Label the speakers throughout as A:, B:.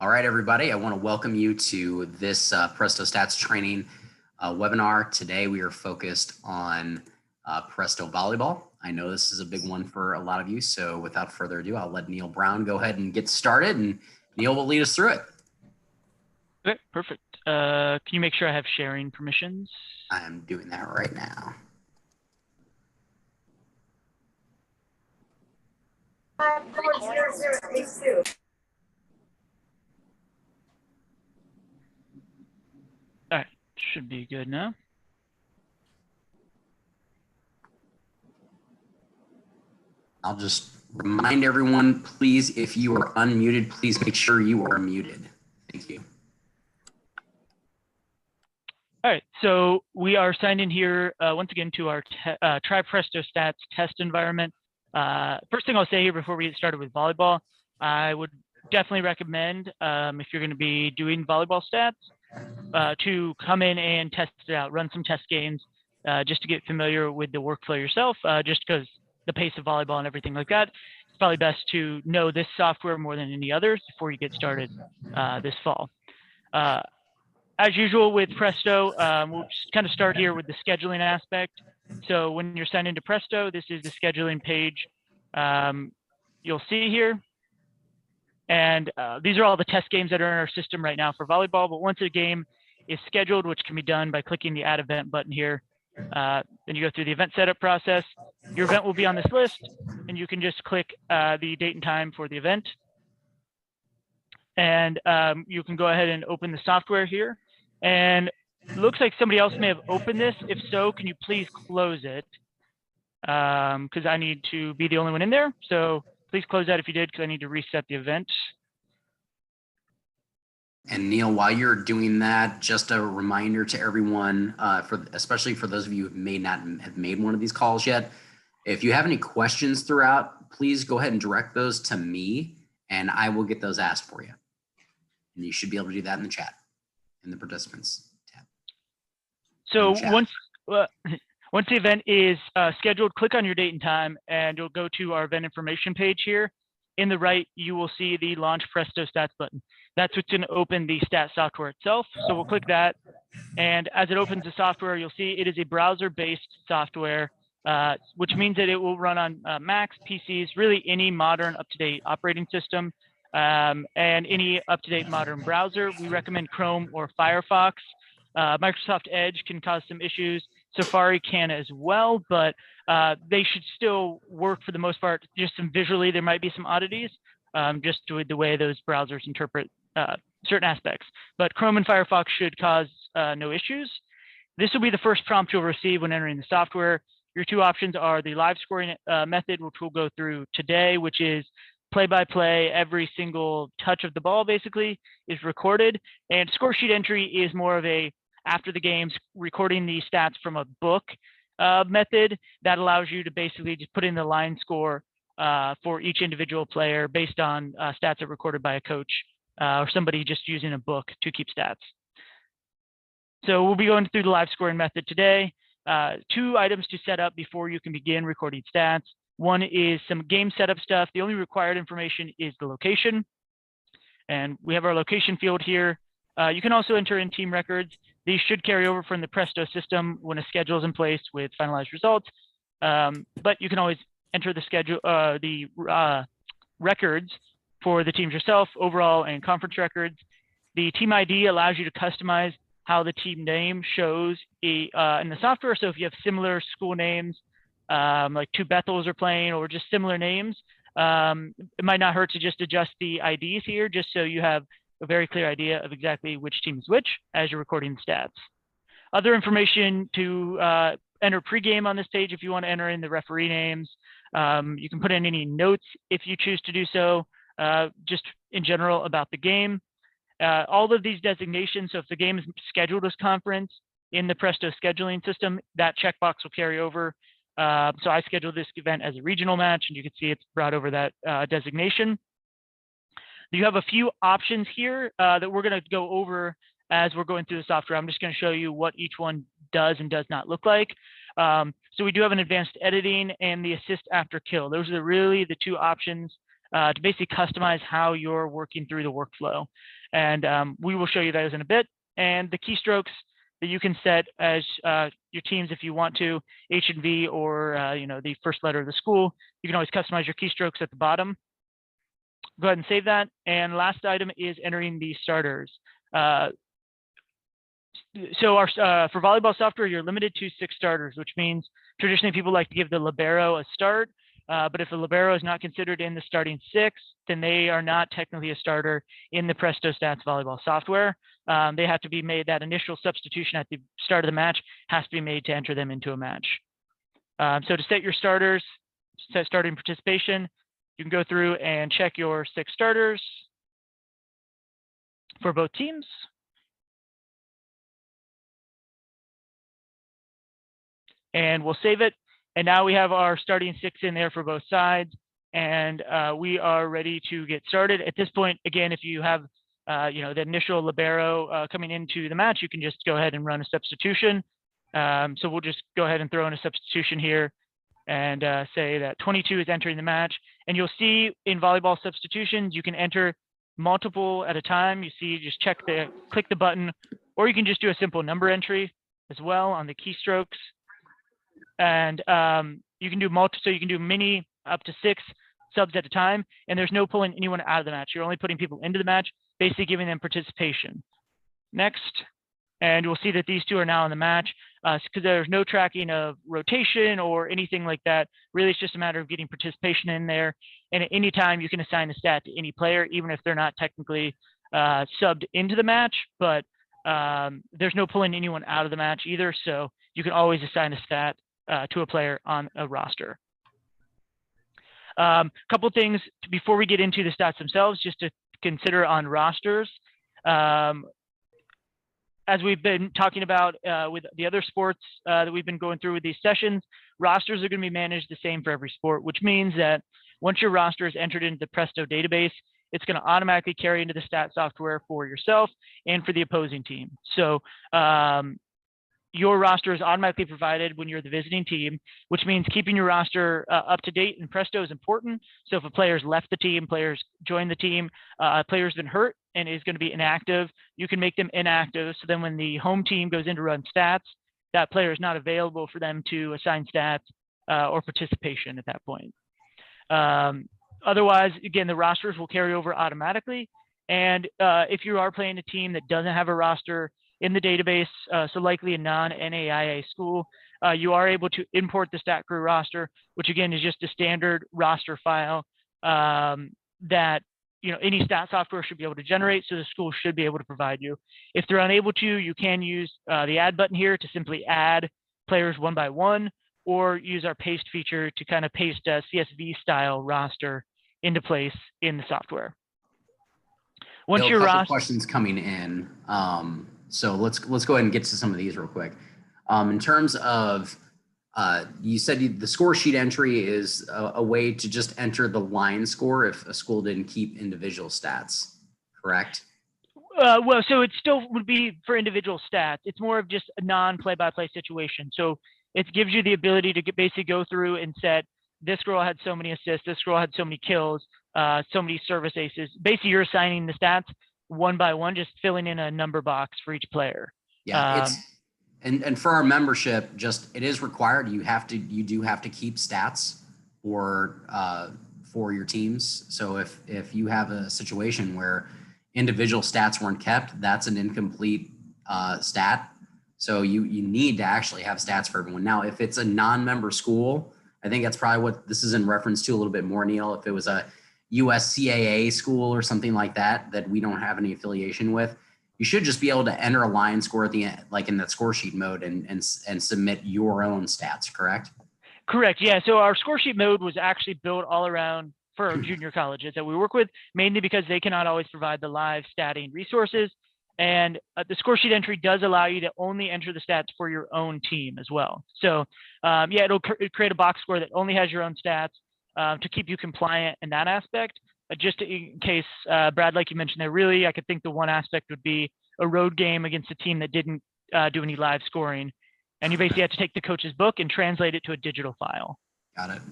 A: All right, everybody, I want to welcome you to this Presto Stats training webinar. Today, we are focused on Presto Volleyball. I know this is a big one for a lot of you, so without further ado, I'll let Neil Brown go ahead and get started, and Neil will lead us through it.
B: Okay, perfect. Can you make sure I have sharing permissions?
A: I'm doing that right now.
B: All right, should be good now.
A: I'll just remind everyone, please, if you are unmuted, please make sure you are muted. Thank you.
B: All right, so we are signed in here once again to our Try Presto Stats test environment. First thing I'll say here before we get started with volleyball, I would definitely recommend if you're going to be doing volleyball stats to come in and test it out, run some test games just to get familiar with the workflow yourself, just because the pace of volleyball and everything like that. It's probably best to know this software more than any others before you get started this fall. As usual with Presto, we'll just kind of start here with the scheduling aspect. So when you're signed into Presto, this is the scheduling page you'll see here. And these are all the test games that are in our system right now for volleyball. But once a game is scheduled, which can be done by clicking the Add Event button here, then you go through the event setup process. Your event will be on this list, and you can just click the date and time for the event. And you can go ahead and open the software here. And it looks like somebody else may have opened this. If so, can you please close it? Because I need to be the only one in there. So please close that if you did, because I need to reset the event.
A: And Neil, while you're doing that, just a reminder to everyone, especially for those of you who may not have made one of these calls yet, if you have any questions throughout, please go ahead and direct those to me, and I will get those asked for you. And you should be able to do that in the chat, in the participants tab.
B: So once the event is scheduled, click on your date and time, and you'll go to our event information page here. In the right, you will see the Launch Presto Stats button. That's what's going to open the stat software itself. So we'll click that. And as it opens the software, you'll see it is a browser-based software, which means that it will run on Macs, PCs, really any modern up-to-date operating system, and any up-to-date modern browser. We recommend Chrome or Firefox. Microsoft Edge can cause some issues. Safari can as well, but they should still work for the most part. Just visually, there might be some oddities, just with the way those browsers interpret certain aspects. But Chrome and Firefox should cause no issues. This will be the first prompt you'll receive when entering the software. Your two options are the live scoring method, which we'll go through today, which is play-by-play. Every single touch of the ball basically is recorded, and score sheet entry is more of a after the games recording the stats from a book method that allows you to basically just put in the line score for each individual player based on stats that are recorded by a coach or somebody just using a book to keep stats. So we'll be going through the live scoring method today. Two items to set up before you can begin recording stats. One is some game setup stuff. The only required information is the location. And we have our location field here. You can also enter in team records. These should carry over from the Presto system when a schedule is in place with finalized results. But you can always enter the schedule, records for the teams yourself, overall and conference records. The team ID allows you to customize how the team name shows in the software. So if you have similar school names, like two Bethels are playing or just similar names, it might not hurt to just adjust the IDs here just so you have a very clear idea of exactly which team is which as you're recording the stats. Other information to enter pregame on this page if you want to enter in the referee names. You can put in any notes if you choose to do so, just in general about the game. All of these designations, so if the game is scheduled as conference in the Presto scheduling system, that checkbox will carry over. So I scheduled this event as a regional match, and you can see it's brought over that designation. You have a few options here that we're going to go over as we're going through the software. I'm just going to show you what each one does and does not look like. So we do have an advanced editing and the assist after kill. Those are really the two options to basically customize how you're working through the workflow. And we will show you those in a bit. And the keystrokes that you can set as your teams if you want to, H and V or the first letter of the school. You can always customize your keystrokes at the bottom. Go ahead and save that. And last item is entering the starters. So for volleyball software, you're limited to 6 starters, which means traditionally people like to give the libero a start. But if a libero is not considered in the starting 6, then they are not technically a starter in the Presto Stats volleyball software. They have to be made, that initial substitution at the start of the match has to be made to enter them into a match. So to set your starters, set starting participation, you can go through and check your 6 starters for both teams. And we'll save it. And now we have our starting 6 in there for both sides. And we are ready to get started. At this point, again, if you have the initial libero coming into the match, you can just go ahead and run a substitution. So we'll just go ahead and throw in a substitution here and say that 22 is entering the match. And you'll see in volleyball substitutions, you can enter multiple at a time. You see, just click the button, or you can just do a simple number entry as well on the keystrokes. And you can do so you can do many up to 6 subs at a time, and there's no pulling anyone out of the match. You're only putting people into the match, basically giving them participation. Next, and we'll see that these 2 are now in the match because there's no tracking of rotation or anything like that. Really, it's just a matter of getting participation in there. And at any time, you can assign a stat to any player, even if they're not technically subbed into the match. But there's no pulling anyone out of the match either, so you can always assign a stat to a player on a roster. Couple things before we get into the stats themselves, just to consider on rosters. As we've been talking about with the other sports that we've been going through with these sessions, rosters are going to be managed the same for every sport, which means that once your roster is entered into the Presto database, it's going to automatically carry into the stat software for yourself and for the opposing team. So your roster is automatically provided when you're the visiting team, which means keeping your roster up to date in Presto is important. So if a player's left the team, players joined the team, a player's been hurt and is going to be inactive, you can make them inactive. So then when the home team goes in to run stats, that player is not available for them to assign stats or participation at that point. Otherwise, again, the rosters will carry over automatically. And if you are playing a team that doesn't have a roster in the database, so likely a non-NAIA school, you are able to import the stat crew roster, which again is just a standard roster file that any stat software should be able to generate, so the school should be able to provide you. If they're unable to, you can use the add button here to simply add players one by one, or use our paste feature to kind of paste a CSV style roster into place in the software. Once
A: Bill,
B: your
A: a couple questions coming in. So let's go ahead and get to some of these real quick. In terms of, you said the score sheet entry is a way to just enter the line score if a school didn't keep individual stats, correct?
B: Well, so it still would be for individual stats. It's more of just a non-play-by-play situation. So it gives you the ability to basically go through and set, this girl had so many assists, this girl had so many kills, so many service aces. Basically, you're assigning the stats one by one, just filling in a number box for each player.
A: Yeah, and for our membership, it is required. You do have to keep stats for your teams. So if you have a situation where individual stats weren't kept, that's an incomplete stat. So you need to actually have stats for everyone. Now, if it's a non-member school, I think that's probably what this is in reference to a little bit more, Neil. If it was a USCAA school or something like that we don't have any affiliation with, you should just be able to enter a line score at the end, like in that score sheet mode, and submit your own stats, correct?
B: Correct, yeah. So our score sheet mode was actually built all around for our junior colleges that we work with, mainly because they cannot always provide the live statting resources. And the score sheet entry does allow you to only enter the stats for your own team as well. So yeah, it'll create a box score that only has your own stats to keep you compliant in that aspect. Just in case, Brad, like you mentioned there, really, I could think the one aspect would be a road game against a team that didn't do any live scoring. And you basically have to take the coach's book and translate it to a digital file.
A: Got it.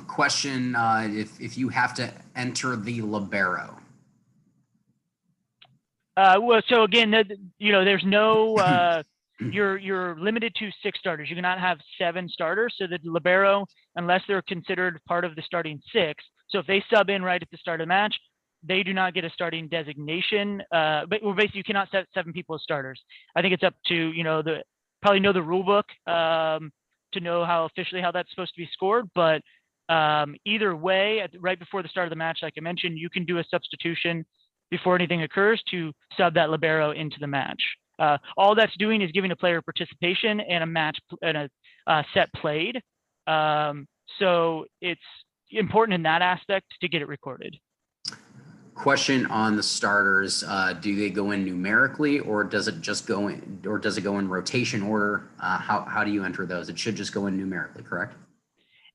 A: Question, if you have to enter the libero.
B: Well, so again, there's no, you're limited to 6 starters. You cannot have 7 starters. So the libero, unless they're considered part of the starting 6. So if they sub in right at the start of the match, they do not get a starting designation. But basically you cannot set 7 people as starters. I think it's up to, probably know the rule book to know how that's supposed to be scored. But either way, right before the start of the match, like I mentioned, you can do a substitution before anything occurs to sub that libero into the match. All that's doing is giving a player participation and a match and a set played. So it's important in that aspect to get it recorded.
A: Question on the starters: do they go in numerically, or does it just go in, or does it go in rotation order? How do you enter those? It should just go in numerically, correct?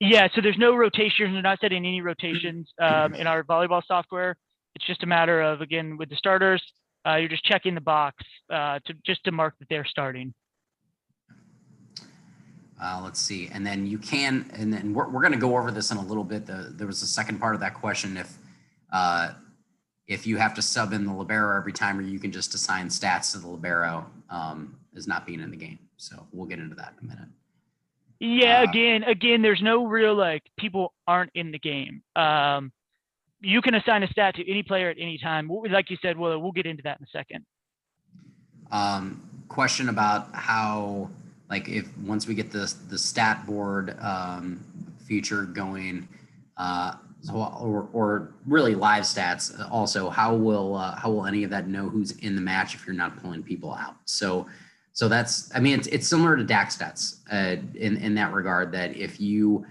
B: Yeah. So there's no rotations. We're not setting any rotations in our volleyball software. It's just a matter of, again, with the starters, you're just checking the box to mark that they're starting.
A: Let's see, and then we're going to go over this in a little bit. There was a second part of that question. If you have to sub in the libero every time, or you can just assign stats to the libero as not being in the game. So we'll get into that in a minute.
B: Yeah, again, there's no real people aren't in the game. You can assign a stat to any player at any time. Like you said, we'll get into that in a second.
A: Question about how, if once we get the stat board feature going, or really live stats also, how will any of that know who's in the match if you're not pulling people out? So that's, it's similar to DAX stats in that regard, that if you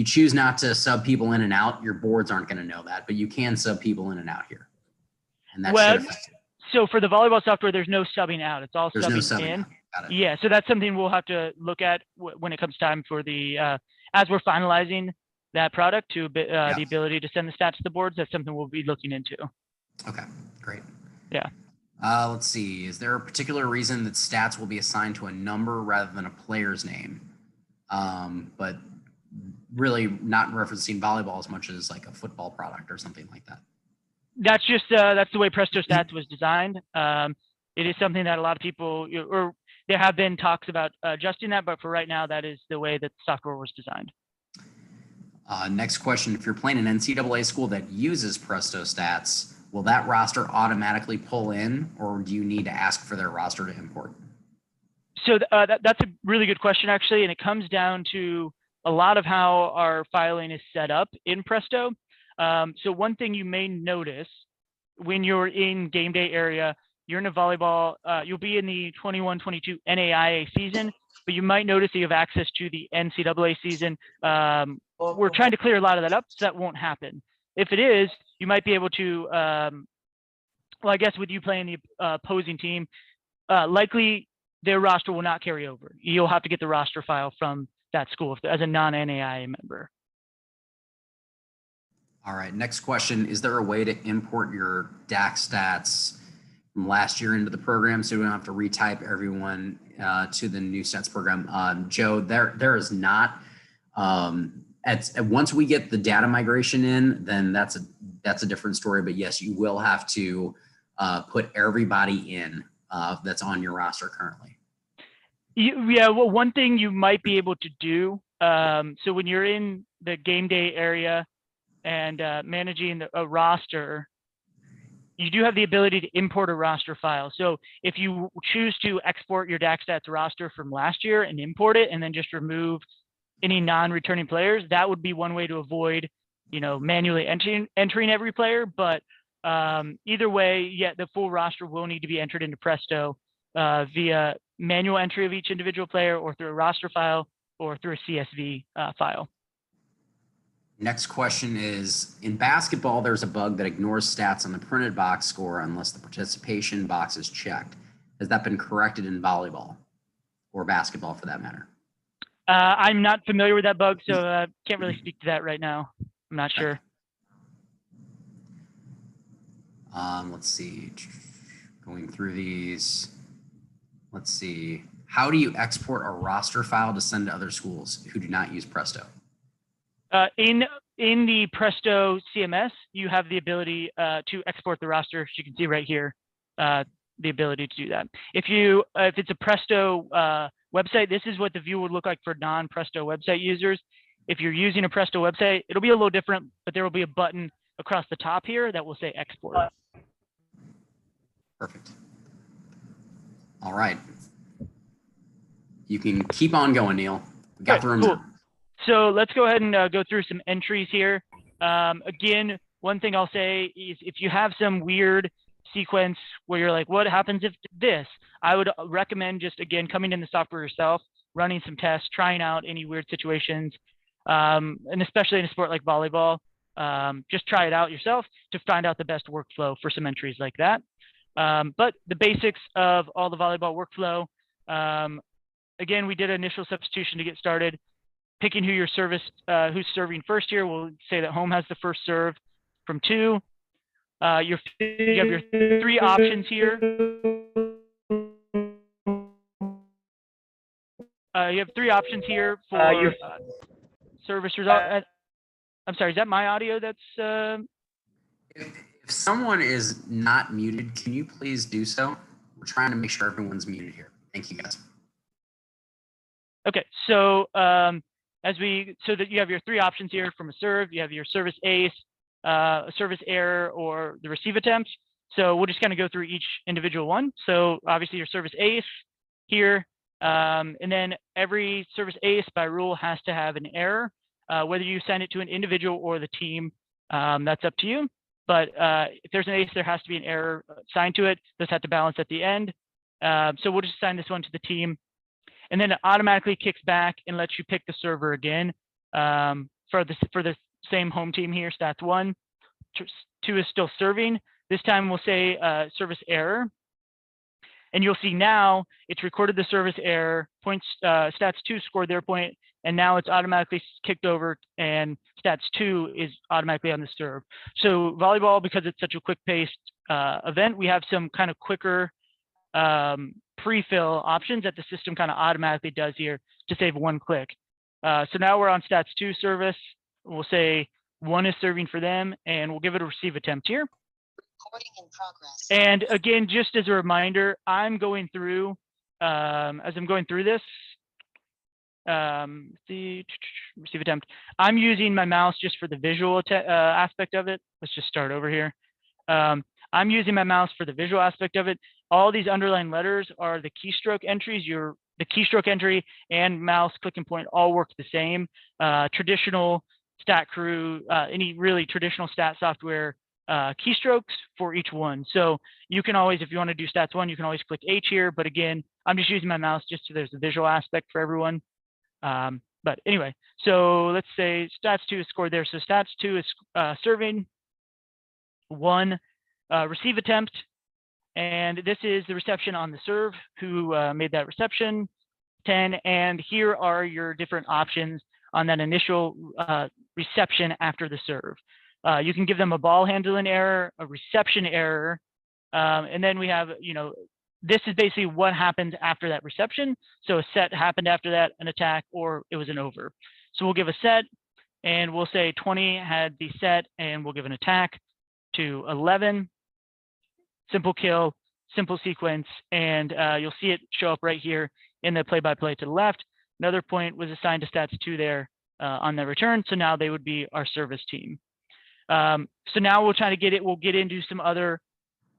A: choose not to sub people in and out, your boards aren't going to know that, but you can sub people in and out here. And that should affect it.
B: So for the volleyball software, there's no subbing out. It's all
A: There's
B: subbing,
A: no subbing
B: in.
A: Out. Got it.
B: Yeah, so that's something we'll have to look at when it comes time for the, as we're finalizing that product, to the ability to send the stats to the boards. That's something we'll be looking into.
A: Okay, great.
B: Yeah.
A: Let's see. Is there a particular reason that stats will be assigned to a number rather than a player's name? But really not referencing volleyball as much as like a football product or something like that.
B: That's just that's the way Presto Stats was designed. It is something that a lot of people, or there have been talks about adjusting that, but for right now, that is the way that the software was designed.
A: Next question: if you're playing an NCAA school that uses Presto Stats, will that roster automatically pull in, or do you need to ask for their roster to import?
B: So that's a really good question, actually, and it comes down to a lot of how our filing is set up in Presto. So one thing you may notice when you're in game day area, you're in a volleyball, you'll be in the 21-22 NAIA season, but you might notice that you have access to the NCAA season. We're trying to clear a lot of that up, so that won't happen. If it is, you might be able to, well, I guess with you playing the opposing team, likely their roster will not carry over. You'll have to get the roster file from that school as a non-NAIA member.
A: All right, next question. Is there a way to import your DAX stats from last year into the program so we don't have to retype everyone to the new stats program? Joe, there is not. Once we get the data migration in, then that's a different story. But yes, you will have to put everybody in that's on your roster currently.
B: Yeah, well, one thing you might be able to do, so when you're in the game day area and managing a roster, you do have the ability to import a roster file. So if you choose to export your DAX stats roster from last year and import it, and then just remove any non-returning players, that would be one way to avoid, manually entering every player. But either way, yeah, the full roster will need to be entered into Presto via manual entry of each individual player, or through a roster file, or through a CSV file.
A: Next question is, in basketball, there's a bug that ignores stats on the printed box score unless the participation box is checked. Has that been corrected in volleyball, or basketball for that matter?
B: I'm not familiar with that bug, so can't really speak to that right now. I'm not sure.
A: Let's see. Going through these. Let's see. How do you export a roster file to send to other schools who do not use Presto?
B: In the Presto CMS, you have the ability to export the roster. As you can see right here, the ability to do that. If it's a Presto website, this is what the view would look like for non-Presto website users. If you're using a Presto website, it'll be a little different, but there will be a button across the top here that will say export.
A: Perfect. All right. You can keep on going, Neil. We got the room now.
B: So let's go ahead and go through some entries here. Again, one thing I'll say is if you have some weird sequence where you're like, what happens if this? I would recommend just, again, coming in the software yourself, running some tests, trying out any weird situations, and especially in a sport like volleyball, just try it out yourself to find out the best workflow for some entries like that. But the basics of all the volleyball workflow, again, we did an initial substitution to get started. Picking who's serving first here, we'll say that home has the first serve from 2. You have your 3 options here. You have 3 options here for service result. I'm sorry, is that my audio that's...
A: If someone is not muted, can you please do so? We're trying to make sure everyone's muted here. Thank you, guys.
B: Okay, so so that you have your 3 options here from a serve, you have your service ace, a service error, or the receive attempt. So we'll just kind of go through each individual one. So obviously your service ace here, and then every service ace by rule has to have an error. Whether you send it to an individual or the team, that's up to you. But if there's an ace, there has to be an error assigned to it. Those have to balance at the end. So we'll just assign this one to the team. And then it automatically kicks back and lets you pick the server again for the same home team here, stats 1. 2 is still serving. This time we'll say service error. And you'll see now it's recorded the service error, points, stats 2 scored their point, and now it's automatically kicked over and stats 2 is automatically on the serve. So volleyball, because it's such a quick-paced event, we have some kind of quicker pre-fill options that the system kind of automatically does here to save 1 click. So now we're on stats 2 service. We'll say 1 is serving for them, and we'll give it a receive attempt here. Recording in progress. And again, just as a reminder, I'm going through, as I'm going through this, the receive attempt, I'm using my mouse just for the visual aspect of it. Let's just start over here. I'm using my mouse for the visual aspect of it. All these underlined letters are the keystroke entries. The keystroke entry and mouse click and point all work the same. Traditional stat crew, any really traditional stat software keystrokes for each one. So you can always, if you want to do stats 1, you can always click H here. But again, I'm just using my mouse just so there's a visual aspect for everyone. But anyway, so let's say stats 2 is scored there. So stats 2 is serving 1 receive attempt. And this is the reception on the serve, who made that reception, 10. And here are your different options on that initial reception after the serve. You can give them a ball handling error, a reception error, and then we have, this is basically what happens after that reception. So a set happened after that, an attack, or it was an over. So we'll give a set, and we'll say 20 had the set, and we'll give an attack to 11. Simple kill, simple sequence, and you'll see it show up right here in the play-by-play to the left. Another point was assigned to stats 2 there on the return, so now they would be our service team. So now we'll try to we'll get into some other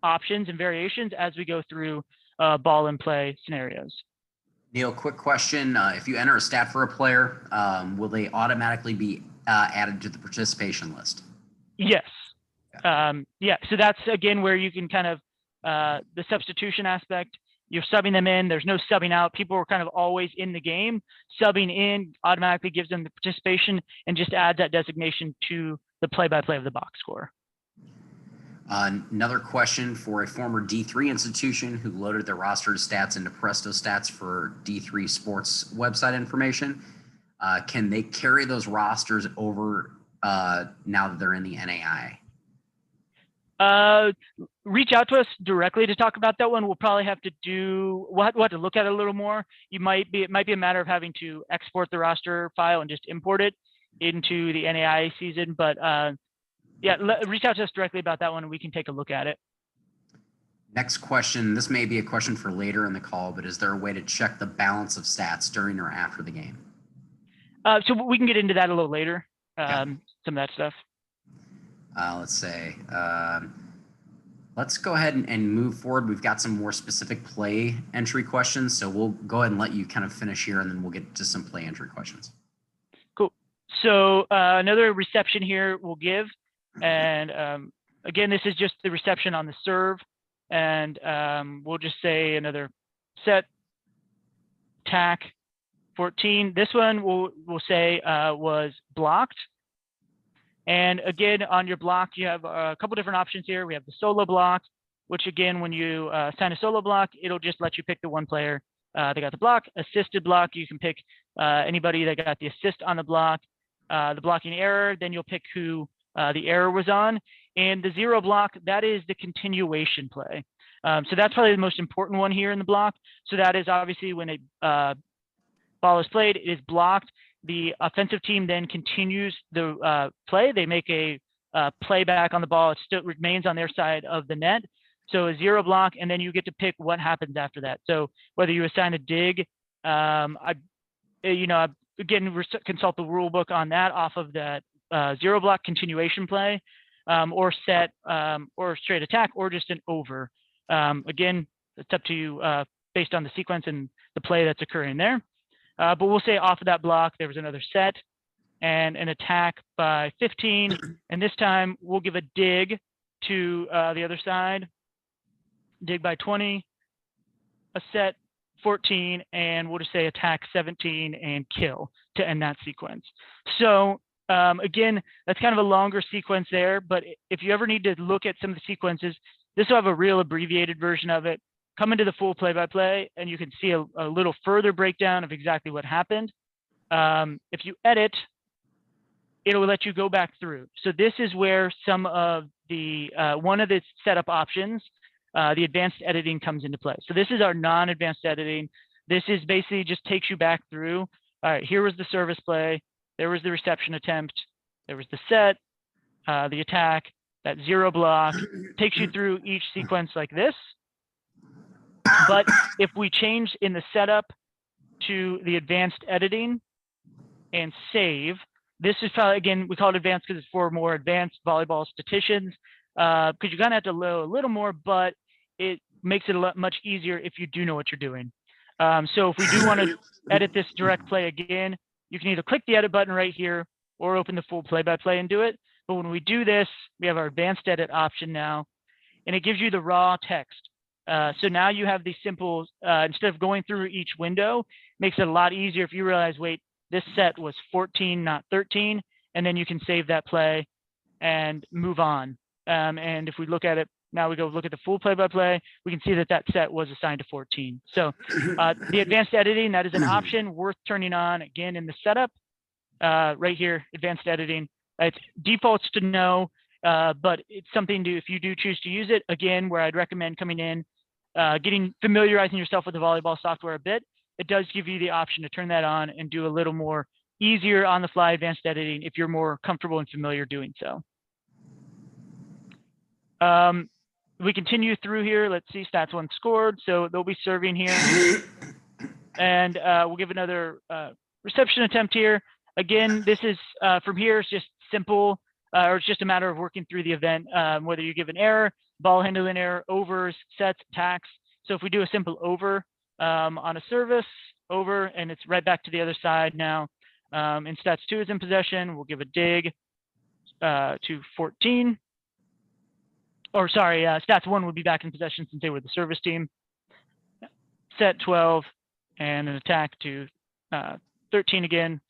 B: options and variations as we go through ball and play scenarios.
A: Neil, quick question. If you enter a stat for a player, will they automatically be added to the participation list?
B: Yes. Yeah, so that's again where you can kind of the substitution aspect. You're subbing them in. There's no subbing out. People are kind of always in the game. Subbing in automatically gives them the participation and just adds that designation to the play-by-play of the box score.
A: Another question for a former D3 institution who loaded their roster stats into Presto stats for D3 sports website information. Can they carry those rosters over now that they're in the NAI?
B: Reach out to us directly to talk about that one. We'll probably have to we'll have to look at it a little more. It might be a matter of having to export the roster file and just import it. into the NAIA season, but yeah, reach out to us directly about that one and we can take a look at it.
A: Next question. This may be a question for later in the call, but is there a way to check the balance of stats during or after the game?
B: So we can get into that a little later, some of that stuff.
A: Let's say, let's go ahead and move forward. We've got some more specific play entry questions. So we'll go ahead and let you kind of finish here and then we'll get to some play entry questions.
B: Cool. So another reception here we'll give. And again, this is just the reception on the serve. And we'll just say another set, tack, 14. This one we'll say was blocked. And again, on your block, you have a couple different options here. We have the solo block, which again, when you assign a solo block, it'll just let you pick the one player that got the block. Assisted block, you can pick anybody that got the assist on the block. The blocking error, then you'll pick who the error was on. And the zero block, that is the continuation play. So that's probably the most important one here in the block. So that is obviously when a ball is played, it is blocked. The offensive team then continues the play. They make a play back on the ball. It still remains on their side of the net. So a zero block, and then you get to pick what happens after that. So whether you assign a dig, again, consult the rule book on that off of that zero block continuation play, or set, or straight attack, or just an over. Again, it's up to you based on the sequence and the play that's occurring there. But we'll say off of that block, there was another set and an attack by 15. And this time we'll give a dig to the other side, dig by 20, a set 14, and we'll just say attack 17 and kill to end that sequence. So again, that's kind of a longer sequence there, but if you ever need to look at some of the sequences, this will have a real abbreviated version of it. Come into the full play-by-play, and you can see a little further breakdown of exactly what happened. If you edit, it'll let you go back through. So this is where some of the, one of the setup options, the advanced editing comes into play. So this is our non-advanced editing. This is basically just takes you back through. All right, here was the service play. There was the reception attempt. There was the set, the attack, that zero block. Takes you through each sequence like this. But if we change in the setup to the advanced editing and save, this is probably, again, we call it advanced because it's for more advanced volleyball statisticians, because you kind of have to know a little more, but it makes it much easier if you do know what you're doing. So if we do want to edit this direct play again, you can either click the edit button right here or open the full play-by-play and do it. But when we do this, we have our advanced edit option now, and it gives you the raw text. So now you have these simple, instead of going through each window, makes it a lot easier if you realize, wait, this set was 14, not 13, and then you can save that play and move on. And if we look at it, now we go look at the full play-by-play, we can see that that set was assigned to 14. So the advanced editing, that is an option worth turning on again in the setup, right here, advanced editing. It defaults to no, but it's something to, if you do choose to use it, again, where I'd recommend coming in, familiarizing yourself with the volleyball software a bit. It does give you the option to turn that on and do a little more easier on the fly advanced editing if you're more comfortable and familiar doing so. We continue through here. Let's see, stats one scored. So they'll be serving here. And we'll give another reception attempt here. Again, this is from here, it's just simple, or it's just a matter of working through the event, whether you give an error, ball handling error, overs, sets, attacks. So if we do a simple over on a service, over, and it's right back to the other side now. And stats 2 is in possession. We'll give a dig to 14. Or sorry, stats 1 would be back in possession since they were the service team. Set 12 and an attack to 13 again.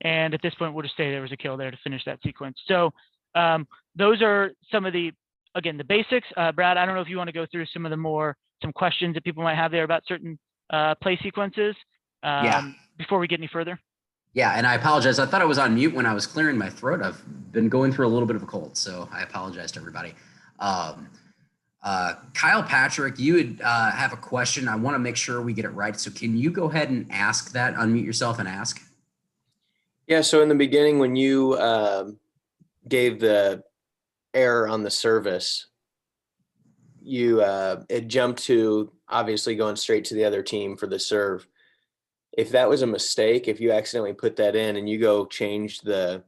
B: And at this point, we'll just say there was a kill there to finish that sequence. So those are some of the, again, the basics. Brad, I don't know if you want to go through some of the some questions that people might have there about certain play sequences before we get any further.
A: Yeah, and I apologize. I thought I was on mute when I was clearing my throat. I've been going through a little bit of a cold, so I apologize to everybody. Kyle Patrick, you would have a question. I want to make sure we get it right. So can you go ahead and ask that, unmute yourself and ask?
C: Yeah, so in the beginning, when you gave the error on the service, it jumped to obviously going straight to the other team for the serve. If that was a mistake, if you accidentally put that in and you go change the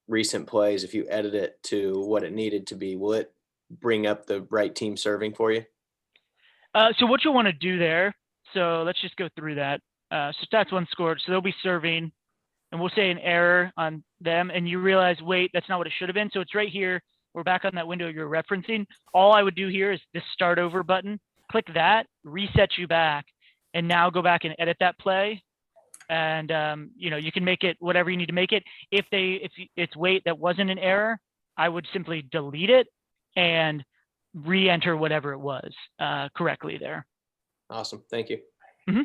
C: recent plays, if you edit it to what it needed to be, will it bring up the right team serving for you?
B: So what you'll want to do there, so let's just go through that. So stats one scored, so they'll be serving, and we'll say an error on them, and you realize, wait, that's not what it should have been. So it's right here. We're back on that window you're referencing. All I would do here is this start over button. Click that, reset you back, and now go back and edit that play. And you can make it whatever you need to make it. If it's wait that wasn't an error, I would simply delete it and re-enter whatever it was correctly there.
C: Awesome, thank you.
B: Mm-hmm.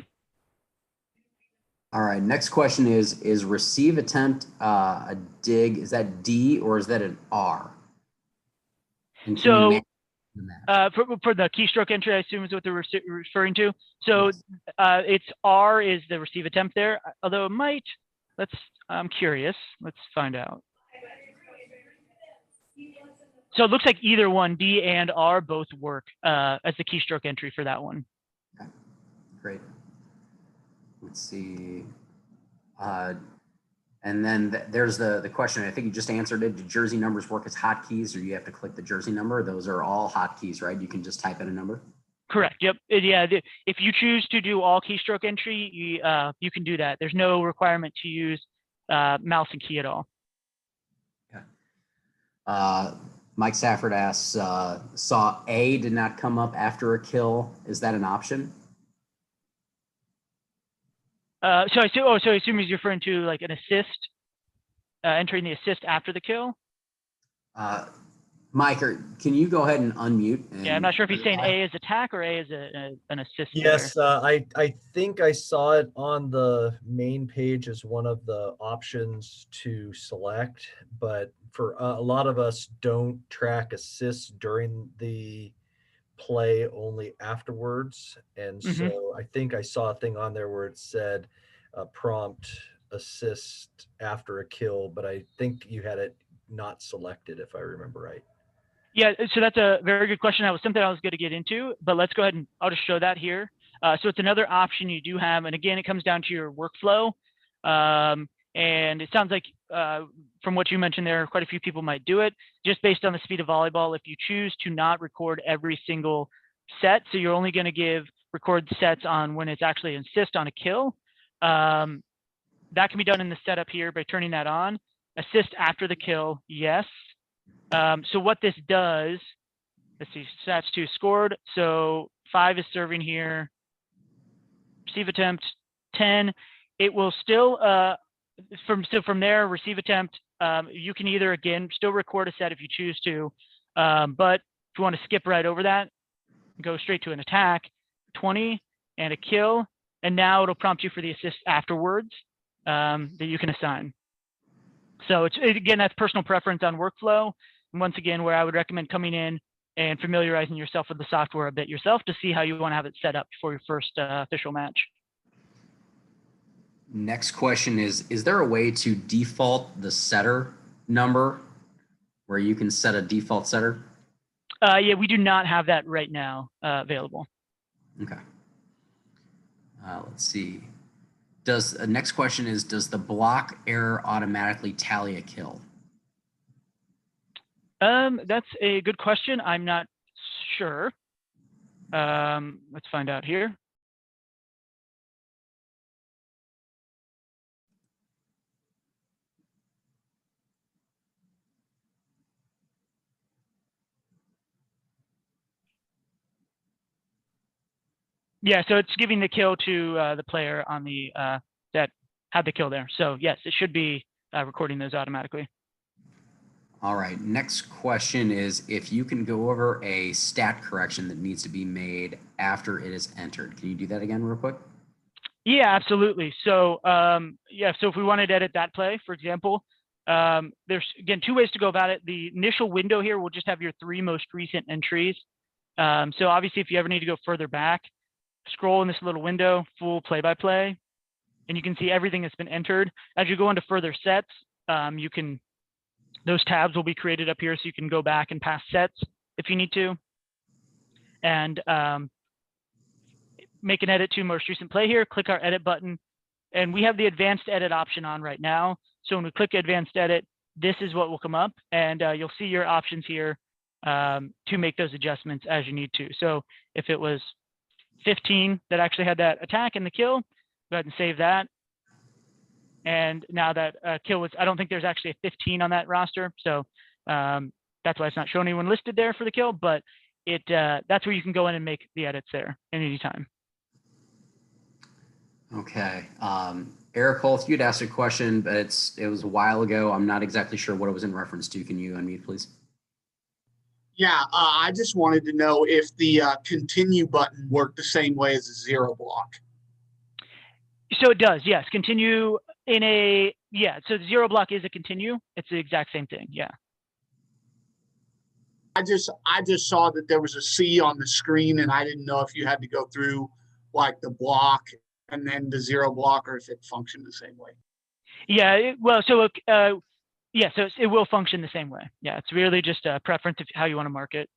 A: All right, next question is receive attempt a dig, is that D or is that an R?
B: So for the keystroke entry, I assume is what they're referring to. So yes. It's R is the receive attempt there, although it might, I'm curious, let's find out. So it looks like either one, D and R, both work as the keystroke entry for that one.
A: Okay. Great. Let's see. And then there's the question. I think you just answered it. Do jersey numbers work as hotkeys, or you have to click the jersey number? Those are all hotkeys, right? You can just type in a number.
B: Correct. Yep. Yeah. If you choose to do all keystroke entry, you can do that. There's no requirement to use mouse and key at all.
A: Okay. Mike Safford asks, saw A did not come up after a kill. Is that an option?
B: So I assume he's referring to like an assist, entering the assist after the kill.
A: Mike, can you go ahead and unmute?
B: Yeah, I'm not sure if he's saying A is attack or A is an assist.
D: Yes, I think I saw it on the main page as one of the options to select, but for a lot of us don't track assists during the play, only afterwards. And so I think I saw a thing on there where it said prompt assist after a kill, but I think you had it not selected if I remember right.
B: Yeah, so that's a very good question. That was something I was going to get into, but let's go ahead and I'll just show that here. So it's another option you do have. And again, it comes down to your workflow. And it sounds like from what you mentioned there, quite a few people might do it just based on the speed of volleyball. If you choose to not record every single set, so you're only going to record sets on when it's actually an assist on a kill, that can be done in the setup here by turning that on. Assist after the kill, yes. So what this does, let's see, stats 2 scored. So 5 is serving here. Receive attempt 10. It will still from there, receive attempt. You can either again still record a set if you choose to, but if you want to skip right over that, go straight to an attack, 20 and a kill, and now it'll prompt you for the assist afterwards that you can assign. So again, that's personal preference on workflow. And once again, where I would recommend coming in and familiarizing yourself with the software a bit yourself to see how you want to have it set up for your first official match.
A: Next question is there a way to default the setter number where you can set a default setter?
B: Yeah, we do not have that right now available.
A: Okay. Let's see. Next question is, does the block error automatically tally a kill?
B: That's a good question. I'm not sure. Let's find out here. Yeah, so it's giving the kill to the player on the that had the kill there. So yes, it should be recording those automatically.
A: All right, next question is if you can go over a stat correction that needs to be made after it is entered. Can you do that again real quick?
B: Yeah, absolutely. So yeah, so if we wanted to edit that play, for example, there's again 2 ways to go about it. The initial window here will just have your 3 most recent entries. So obviously if you ever need to go further back, scroll in this little window, full play-by-play. and you can see everything that's been entered. As you go into further sets, those tabs will be created up here, so you can go back and pass sets if you need to. And make an edit to most recent play here, click our edit button. And we have the advanced edit option on right now. So when we click advanced edit, this is what will come up, and you'll see your options here to make those adjustments as you need to. So if it was 15 that actually had that attack and the kill, go ahead and save that. And now that kill was, I don't think there's actually a 15 on that roster. So that's why it's not showing anyone listed there for the kill, but that's where you can go in and make the edits there at any time.
A: Okay. Eric Holt, you'd asked a question, but it was a while ago. I'm not exactly sure what it was in reference to. Can you unmute, please?
E: Yeah, I just wanted to know if the continue button worked the same way as a zero block.
B: So it does, yes. Continue in a, yeah, so the zero block is a continue. It's the exact same thing, yeah.
E: I just saw that there was a C on the screen, and I didn't know if you had to go through like the block and then the zero block, or if it functioned the same way.
B: Yeah, yeah, so it will function the same way. Yeah, it's really just a preference of how you want to mark it.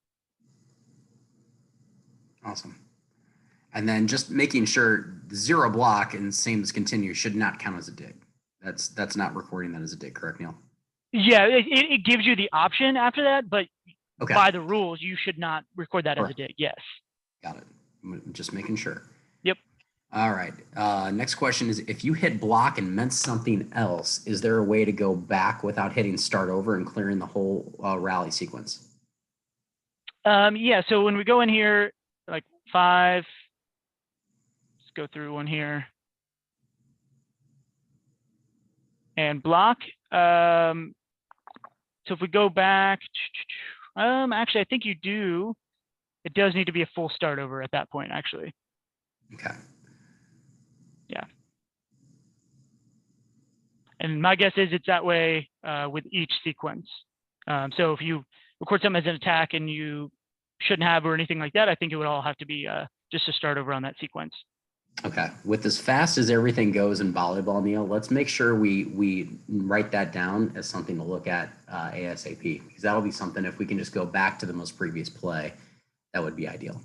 A: Awesome. And then just making sure the zero block and same as continue should not count as a dig. That's not recording that as a dig, correct, Neil?
B: Yeah, it gives you the option after that, but
A: okay.
B: By the rules, you should not record that as a dig. Yes.
A: Got it. Just making sure.
B: Yep.
A: All right. Next question is, if you hit block and meant something else, is there a way to go back without hitting start over and clearing the whole rally sequence?
B: Yeah. So when we go in here, like 5, let's go through one here. And block. So if we go back, actually, I think you do. It does need to be a full start over at that point, actually.
A: Okay.
B: Yeah. And my guess is it's that way with each sequence. So if you record something as an attack and you shouldn't have or anything like that, I think it would all have to be just a start over on that sequence.
A: Okay. With as fast as everything goes in volleyball, Neil, let's make sure we write that down as something to look at ASAP, because that'll be something, if we can just go back to the most previous play, that would be ideal.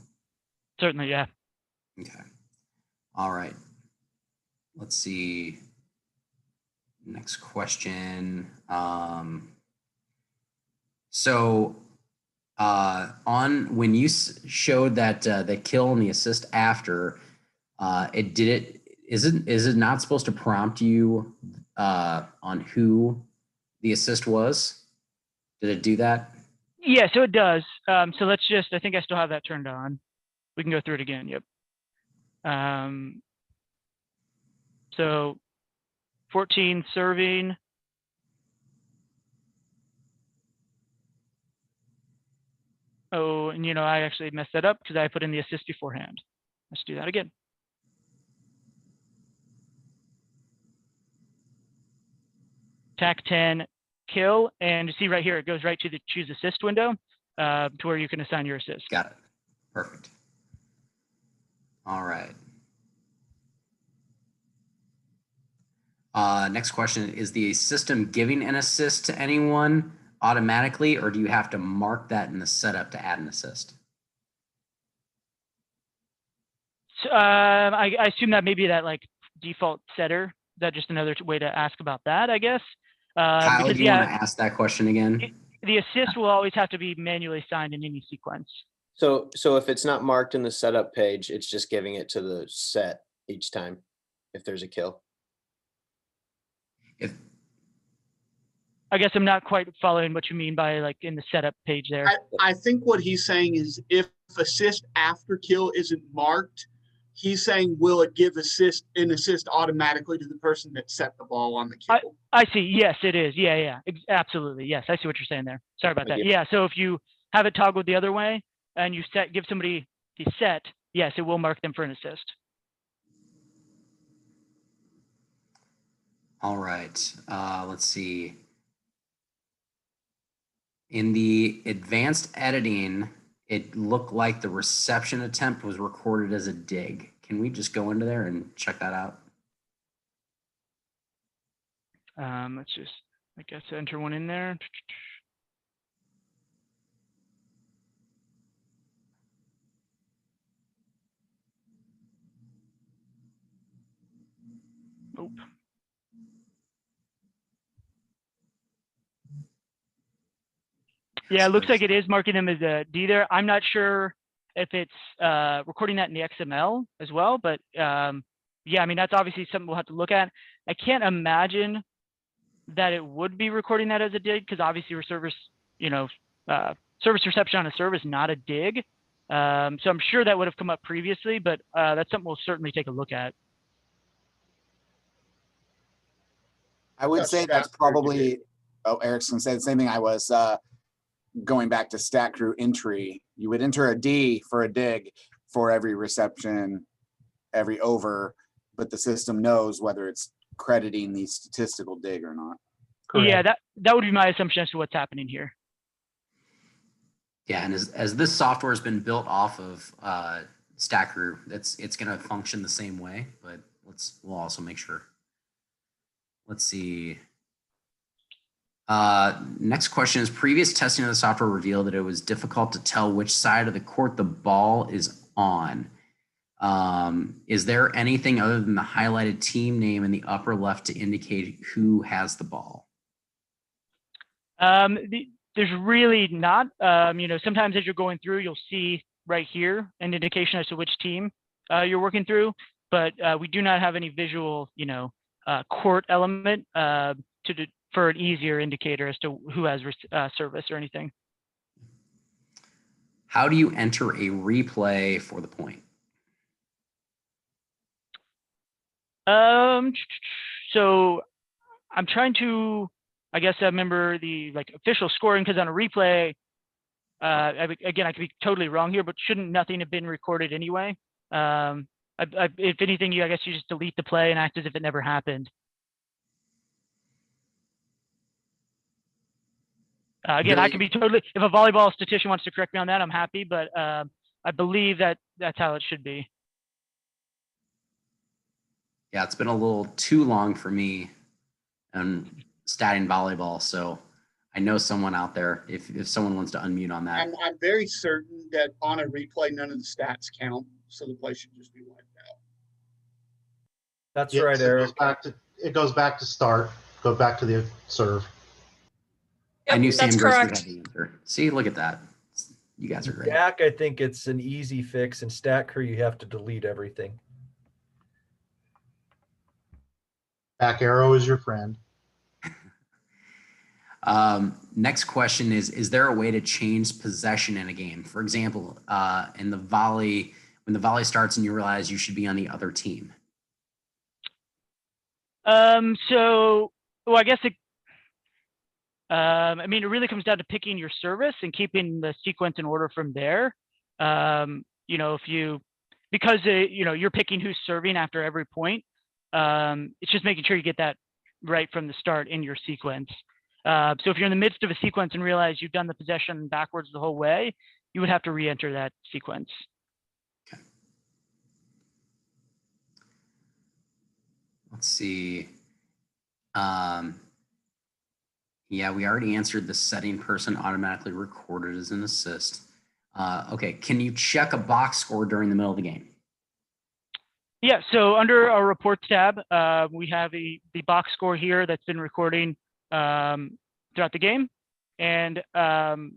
B: Certainly, yeah.
A: Okay. All right. Let's see. Next question. On when you showed that the kill and the assist after, is it not supposed to prompt you on who the assist was? Did it do that?
B: Yeah, so it does. So let's just, I think I still have that turned on. We can go through it again. Yep. So 14 serving. Oh, and I actually messed that up because I put in the assist beforehand. Let's do that again. Attack 10, kill, and you see right here, it goes right to the choose assist window to where you can assign your assist.
A: Got it. Perfect. All right. Next question, is the system giving an assist to anyone automatically, or do you have to mark that in the setup to add an assist?
B: So, I assume that maybe that like default setter. Is that just another way to ask about that, I guess?
A: Kyle, do you want to ask that question again?
B: The assist will always have to be manually signed in any sequence.
C: So if it's not marked in the setup page, it's just giving it to the set each time if there's a kill.
B: I guess I'm not quite following what you mean by like in the setup page there.
E: I think what he's saying is if assist after kill isn't marked, he's saying, will it give an assist automatically to the person that set the ball on the kill?
B: I see. Yes, it is. Yeah. Absolutely. Yes, I see what you're saying there. Sorry about that. Yeah. So if you have it toggled the other way and you give somebody the set, yes, it will mark them for an assist.
A: All right. Let's see. In the advanced editing, it looked like the reception attempt was recorded as a dig. Can we just go into there and check that out?
B: Let's just, I guess, enter one in there. Nope. Yeah, it looks like it is marking them as a D there. I'm not sure if it's recording that in the XML as well, but yeah, I mean, that's obviously something we'll have to look at. I can't imagine that it would be recording that as a dig, because obviously your service, service reception on a serve is not a dig. So I'm sure that would have come up previously, but that's something we'll certainly take a look at.
F: I would say that's probably, oh, Eric's gonna say the same thing I was. Going back to stat crew entry, you would enter a D for a dig for every reception, every over, but the system knows whether it's crediting the statistical dig or not.
B: Correct. Yeah, that would be my assumption as to what's happening here.
A: Yeah, and as this software has been built off of stat crew, it's going to function the same way, but we'll also make sure. Let's see. Next question is, previous testing of the software revealed that it was difficult to tell which side of the court the ball is on. Is there anything other than the highlighted team name in the upper left to indicate who has the ball?
B: There's really not. Sometimes as you're going through, you'll see right here an indication as to which team you're working through, but we do not have any visual, court element for an easier indicator as to who has service or anything.
A: How do you enter a replay for the point?
B: So I'm trying to, I guess, remember the official scoring, because on a replay, again, I could be totally wrong here, but shouldn't nothing have been recorded anyway? If anything, I guess you just delete the play and act as if it never happened. Again, I can be totally, if a volleyball statistician wants to correct me on that, I'm happy, but I believe that's how it should be.
A: Yeah, it's been a little too long for me and statting volleyball, so I know someone out there, if someone wants to unmute on that.
E: I'm very certain that on a replay, none of the stats count, so the play should just be wiped out.
D: That's right, Eric.
G: It goes back to start, go back to the serve.
A: Yep, I knew Sam
H: that's
A: Grossi
H: correct.
A: had the answer. See, look at that. You guys are great.
D: Dak, I think it's an easy fix. In stat crew, you have to delete everything.
G: Back arrow is your friend.
A: Next question is there a way to change possession in a game? For example, in the volley, when the volley starts and you realize you should be on the other team.
B: Well, I guess it really comes down to picking your service and keeping the sequence in order from there. Because you're picking who's serving after every point. It's just making sure you get that right from the start in your sequence. So if you're in the midst of a sequence and realize you've done the possession backwards the whole way, you would have to re-enter that sequence.
A: Okay. Let's see. Yeah, we already answered the setting person automatically recorded as an assist. Okay, can you check a box score during the middle of the game?
B: Yeah, so under our reports tab, we have the box score here that's been recording throughout the game. And so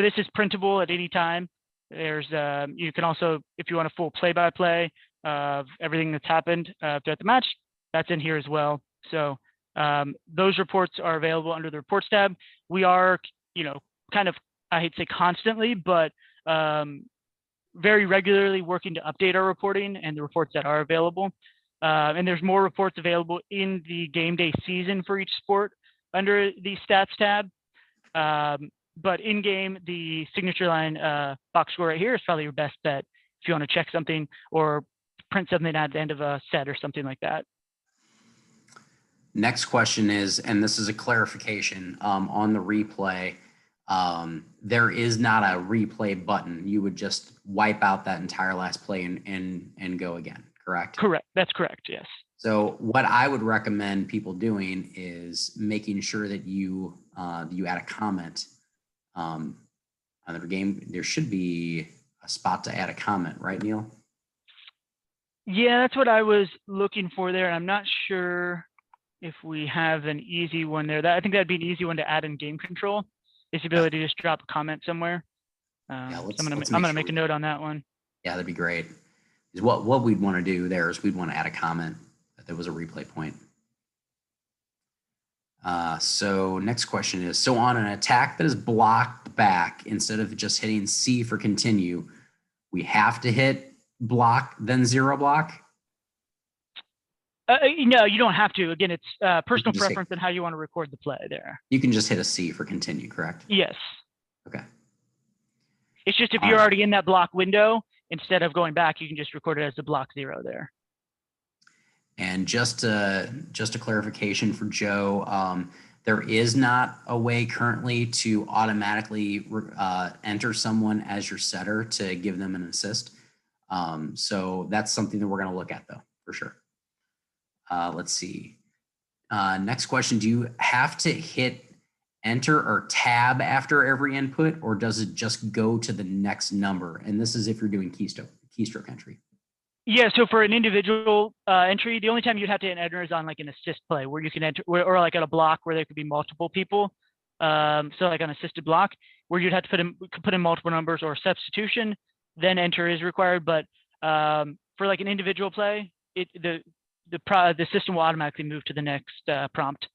B: this is printable at any time. There's you can also, if you want a full play-by-play of everything that's happened throughout the match, that's in here as well. So those reports are available under the reports tab. We are, kind of, I hate to say constantly, but very regularly working to update our reporting and the reports that are available. And there's more reports available in the game day season for each sport under the stats tab. But in game, the signature line box score right here is probably your best bet if you want to check something or print something at the end of a set or something like that.
A: Next question is, and this is a clarification, on the replay, there is not a replay button. You would just wipe out that entire last play and go again, correct?
B: Correct. That's correct. Yes.
A: So what I would recommend people doing is making sure that you add a comment on the game. There should be a spot to add a comment, right, Neil?
B: Yeah, that's what I was looking for there. I'm not sure if we have an easy one there. I think that'd be an easy one to add in game control. Is the ability to just drop a comment somewhere. So I'm gonna make a note on that one.
A: Yeah, that'd be great. Is what we'd want to do there is we'd want to add a comment that there was a replay point. So next question is, so on an attack that is blocked back, instead of just hitting C for continue, we have to hit block, then 0 block?
B: No, you don't have to. Again, it's personal preference and how you want to record the play there.
A: You can just hit a C for continue, correct?
B: Yes.
A: Okay.
B: It's just if you're already in that block window, instead of going back, you can just record it as the block 0 there.
A: And just a clarification for Joe, there is not a way currently to automatically enter someone as your setter to give them an assist. So that's something that we're going to look at, though, for sure. Let's see. Next question. Do you have to hit enter or tab after every input, or does it just go to the next number? And this is if you're doing keystroke entry.
B: Yeah, so for an individual entry, the only time you'd have to enter is on like an assist play where you can enter, or like at a block where there could be multiple people. So like an assisted block where you'd have to put in multiple numbers, or substitution, then enter is required. But for like an individual play, the system will automatically move to the next prompt.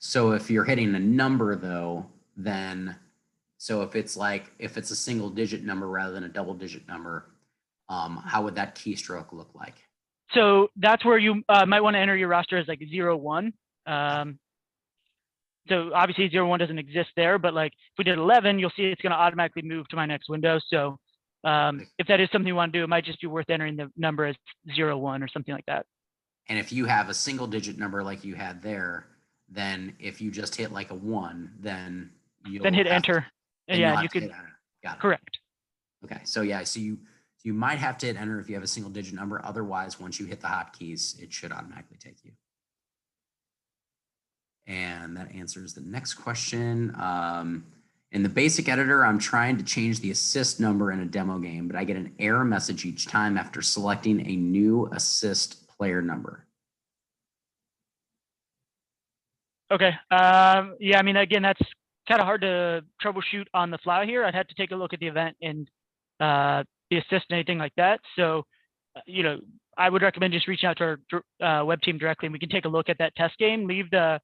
A: So if you're hitting a number though, then, so if it's a single digit number rather than a double digit number, how would that keystroke look like?
B: So that's where you might want to enter your roster as like 0, 1. So obviously 0, 1 doesn't exist there, but like if we did 11, you'll see it's going to automatically move to my next window. So if that is something you want to do, it might just be worth entering the number as 0, 1 or something like that.
A: And if you have a single digit number like you had there, then if you just hit like a 1, then you'll
B: hit enter. Yeah, you could.
A: Got it.
B: Correct.
A: Okay, so yeah, so you might have to hit enter if you have a single digit number. Otherwise, once you hit the hotkeys, it should automatically take you. And that answers the next question. In the basic editor, I'm trying to change the assist number in a demo game, but I get an error message each time after selecting a new assist player number.
B: Okay. Yeah, I mean, again, that's kind of hard to troubleshoot on the fly here. I'd have to take a look at the event and the assist and anything like that. So, I would recommend just reaching out to our web team directly, and we can take a look at that test game, leave the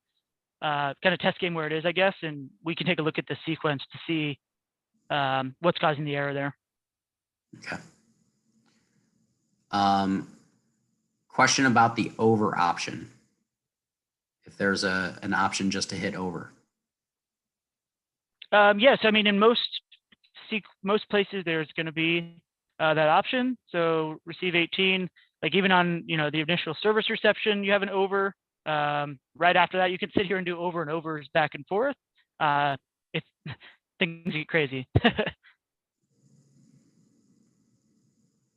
B: kind of test game where it is, I guess, and we can take a look at the sequence to see what's causing the error there.
A: Okay. Question about the over option. If there's an option just to hit over.
B: Yes, I mean, in most places there's going to be that option. So receive 18, like even on the initial service reception, you have an over. Right after that, you can sit here and do over and overs back and forth. Things get crazy.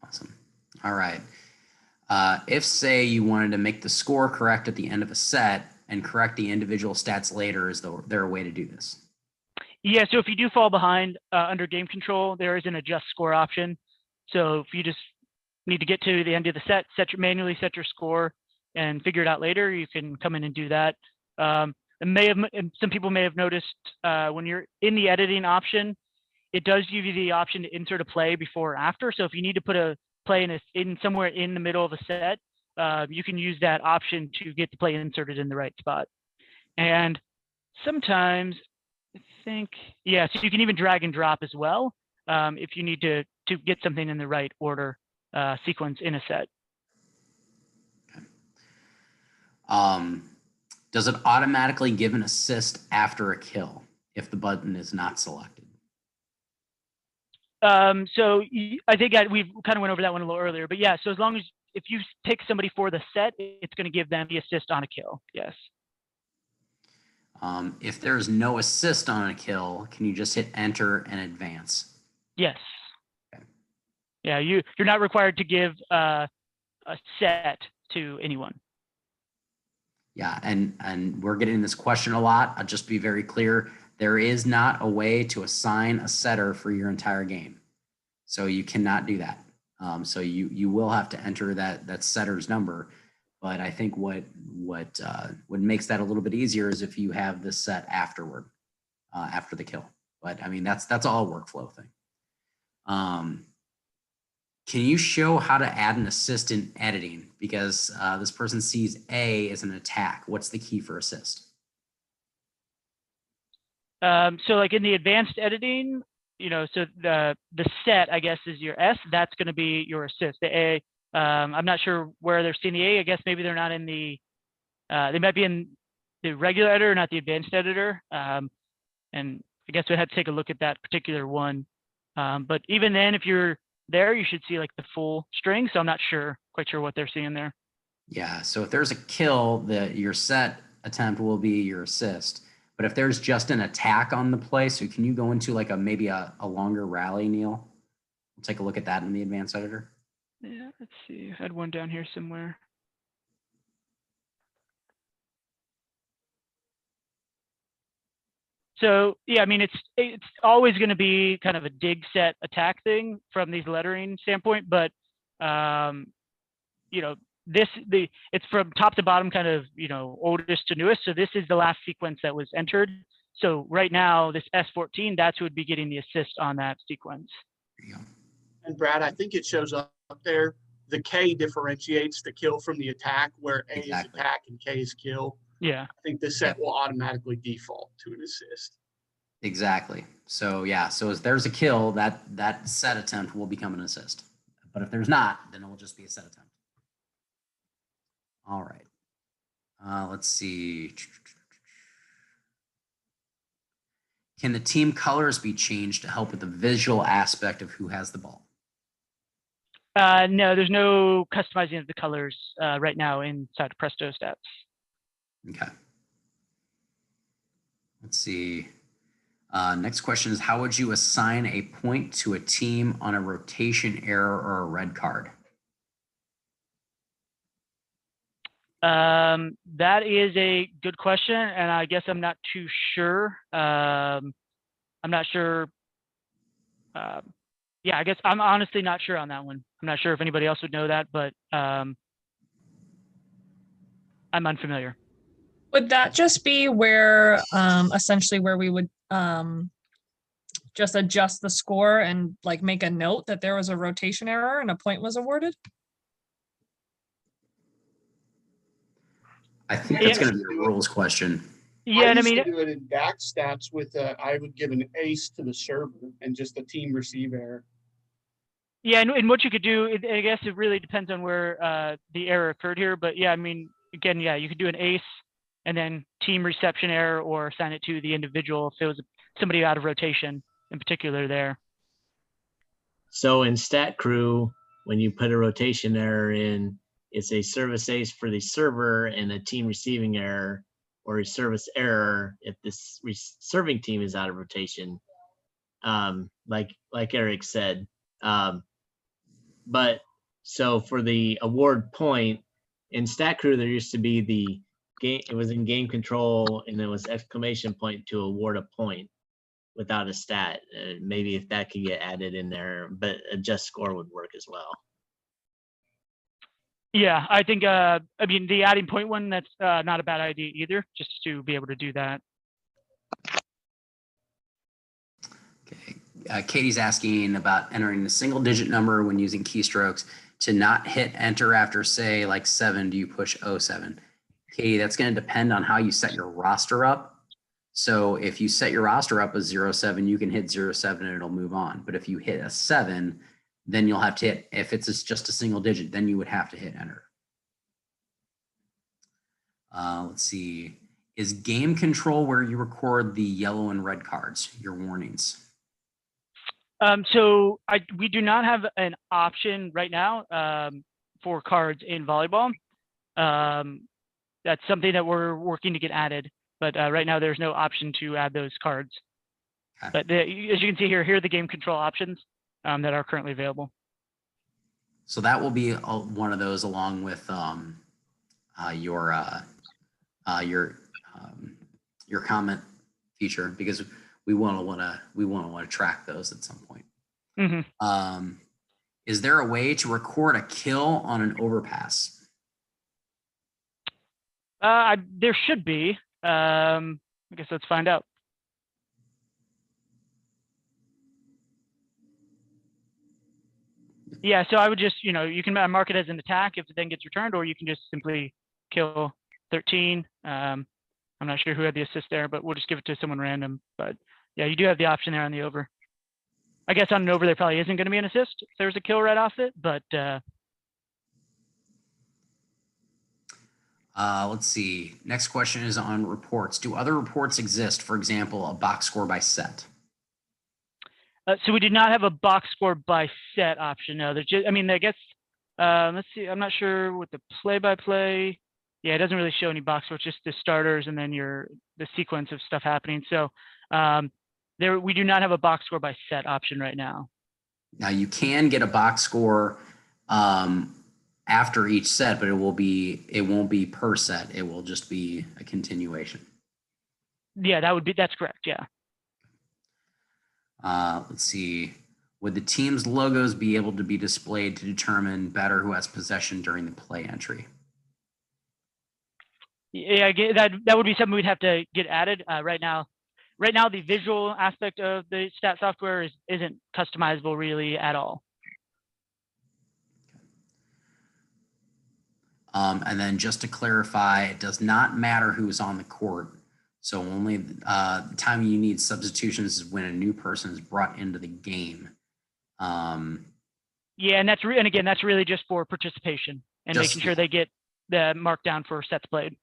A: Awesome. All right. If say you wanted to make the score correct at the end of a set and correct the individual stats later, is there a way to do this?
B: Yeah, so if you do fall behind under game control, there is an adjust score option. So if you just need to get to the end of the set, manually set your score and figure it out later, you can come in and do that. And some people may have noticed when you're in the editing option, it does give you the option to insert a play before or after. So if you need to put a play in somewhere in the middle of a set, you can use that option to get the play inserted in the right spot. And sometimes I think, yeah, so you can even drag and drop as well if you need to get something in the right order sequence in a set.
A: Okay. Does it automatically give an assist after a kill if the button is not selected?
B: So I think we kind of went over that one a little earlier, but yeah, so as long as if you pick somebody for the set, it's going to give them the assist on a kill. Yes.
A: If there's no assist on a kill, can you just hit enter and advance?
B: Yes.
A: Okay.
B: Yeah, you're not required to give set to anyone.
A: Yeah, and we're getting this question a lot. I'll just be very clear. There is not a way to assign a setter for your entire game. So you cannot do that. So you will have to enter that setter's number. But I think what makes that a little bit easier is if you have this set afterward, after the kill. But I mean, that's all a workflow thing. Can you show how to add an assist in editing? Because this person sees A as an attack. What's the key for assist?
B: So like in the advanced editing, so the set, I guess, is your S. That's going to be your assist. The A, I'm not sure where they're seeing the A. I guess maybe they're not in the, they might be in the regular editor, not the advanced editor. And I guess we had to take a look at that particular one. But even then, if you're there, you should see like the full string. So I'm not quite sure what they're seeing there.
A: Yeah. So if there's a kill, your set attempt will be your assist. But if there's just an attack on the play, so can you go into like maybe a longer rally, Neil? We'll take a look at that in the advanced editor.
B: Yeah, let's see. I had one down here somewhere. So yeah, I mean, it's always going to be kind of a dig set attack thing from these lettering standpoint, but it's from top to bottom, kind of oldest to newest. So this is the last sequence that was entered. So right now, this S14, that's who would be getting the assist on that sequence.
E: And Brad, I think it shows up there. The K differentiates the kill from the attack, where A is attack and K is kill.
B: Yeah.
E: I think the set will automatically default to an assist.
A: Exactly. So yeah, so if there's a kill, that set attempt will become an assist. But if there's not, then it will just be a set attempt. All right. Let's see. Can the team colors be changed to help with the visual aspect of who has the ball?
B: No, there's no customizing of the colors right now inside of Presto stats.
A: Okay. Let's see. Next question is, how would you assign a point to a team on a rotation error or a red card?
B: That is a good question, and I guess I'm not too sure. I'm not sure. Yeah, I guess I'm honestly not sure on that one. I'm not sure if anybody else would know that, but I'm unfamiliar.
H: Would that just be where essentially where we would just adjust the score and like make a note that there was a rotation error and a point was awarded?
A: I think that's going to be a rules question.
B: Yeah, and I mean,
E: do it in DAC stats with I would give an ace to the server and just the team receive error.
B: Yeah, and what you could do, I guess it really depends on where the error occurred here. But yeah, I mean, again, yeah, you could do an ace and then team reception error, or assign it to the individual if it was somebody out of rotation in particular there.
I: So in Stat Crew, when you put a rotation error in, it's a service ace for the server and a team receiving error, or a service error if this serving team is out of rotation, like Eric said. But so for the award point in Stat Crew, there used to be the game. It was in game control, and there was exclamation point to award a point without a stat. Maybe if that could get added in there, but a just score would work as well.
B: Yeah, I think, I mean, the adding point one, that's not a bad idea either, just to be able to do that.
A: Okay. Katie's asking about entering a single digit number when using keystrokes. To not hit enter after, say, like 7, do you push 07? Katie, that's going to depend on how you set your roster up. So if you set your roster up as 07, you can hit 07 and it'll move on. But if you hit a 7, then you'll have to hit, if it's just a single digit, then you would have to hit enter. Let's see. Is game control where you record the yellow and red cards, your warnings?
B: So we do not have an option right now for cards in volleyball. That's something that we're working to get added, but right now there's no option to add those cards. Okay. But as you can see here are the game control options that are currently available.
A: So that will be one of those, along with your comment feature, because we want to track those at some point.
B: Mm-hmm.
A: Is there a way to record a kill on an overpass?
B: There should be. I guess let's find out. Yeah, so I would just, you can mark it as an attack if it then gets returned, or you can just simply kill 13. I'm not sure who had the assist there, but we'll just give it to someone random. But yeah, you do have the option there on the over. I guess on an over there probably isn't going to be an assist if there's a kill right off it, but
A: let's see. Next question is on reports. Do other reports exist? For example, a box score by set.
B: So we did not have a box score by set option. No, there's just, I guess, let's see. I'm not sure what the play-by-play. Yeah, it doesn't really show any box score. It's just the starters and then the sequence of stuff happening. So we do not have a box score by set option right now.
A: Now you can get a box score after each set, but it won't be per set. It will just be a continuation.
B: Yeah, that's correct. Yeah.
A: Let's see. Would the team's logos be able to be displayed to determine better who has possession during the play entry?
B: Yeah, that would be something we'd have to get added. Right now, the visual aspect of the stat software isn't customizable really at all.
A: And then just to clarify, it does not matter who's on the court. So only the time you need substitutions is when a new person is brought into the game.
B: Yeah, and again, that's really just for participation and making sure they get the markdown for sets played.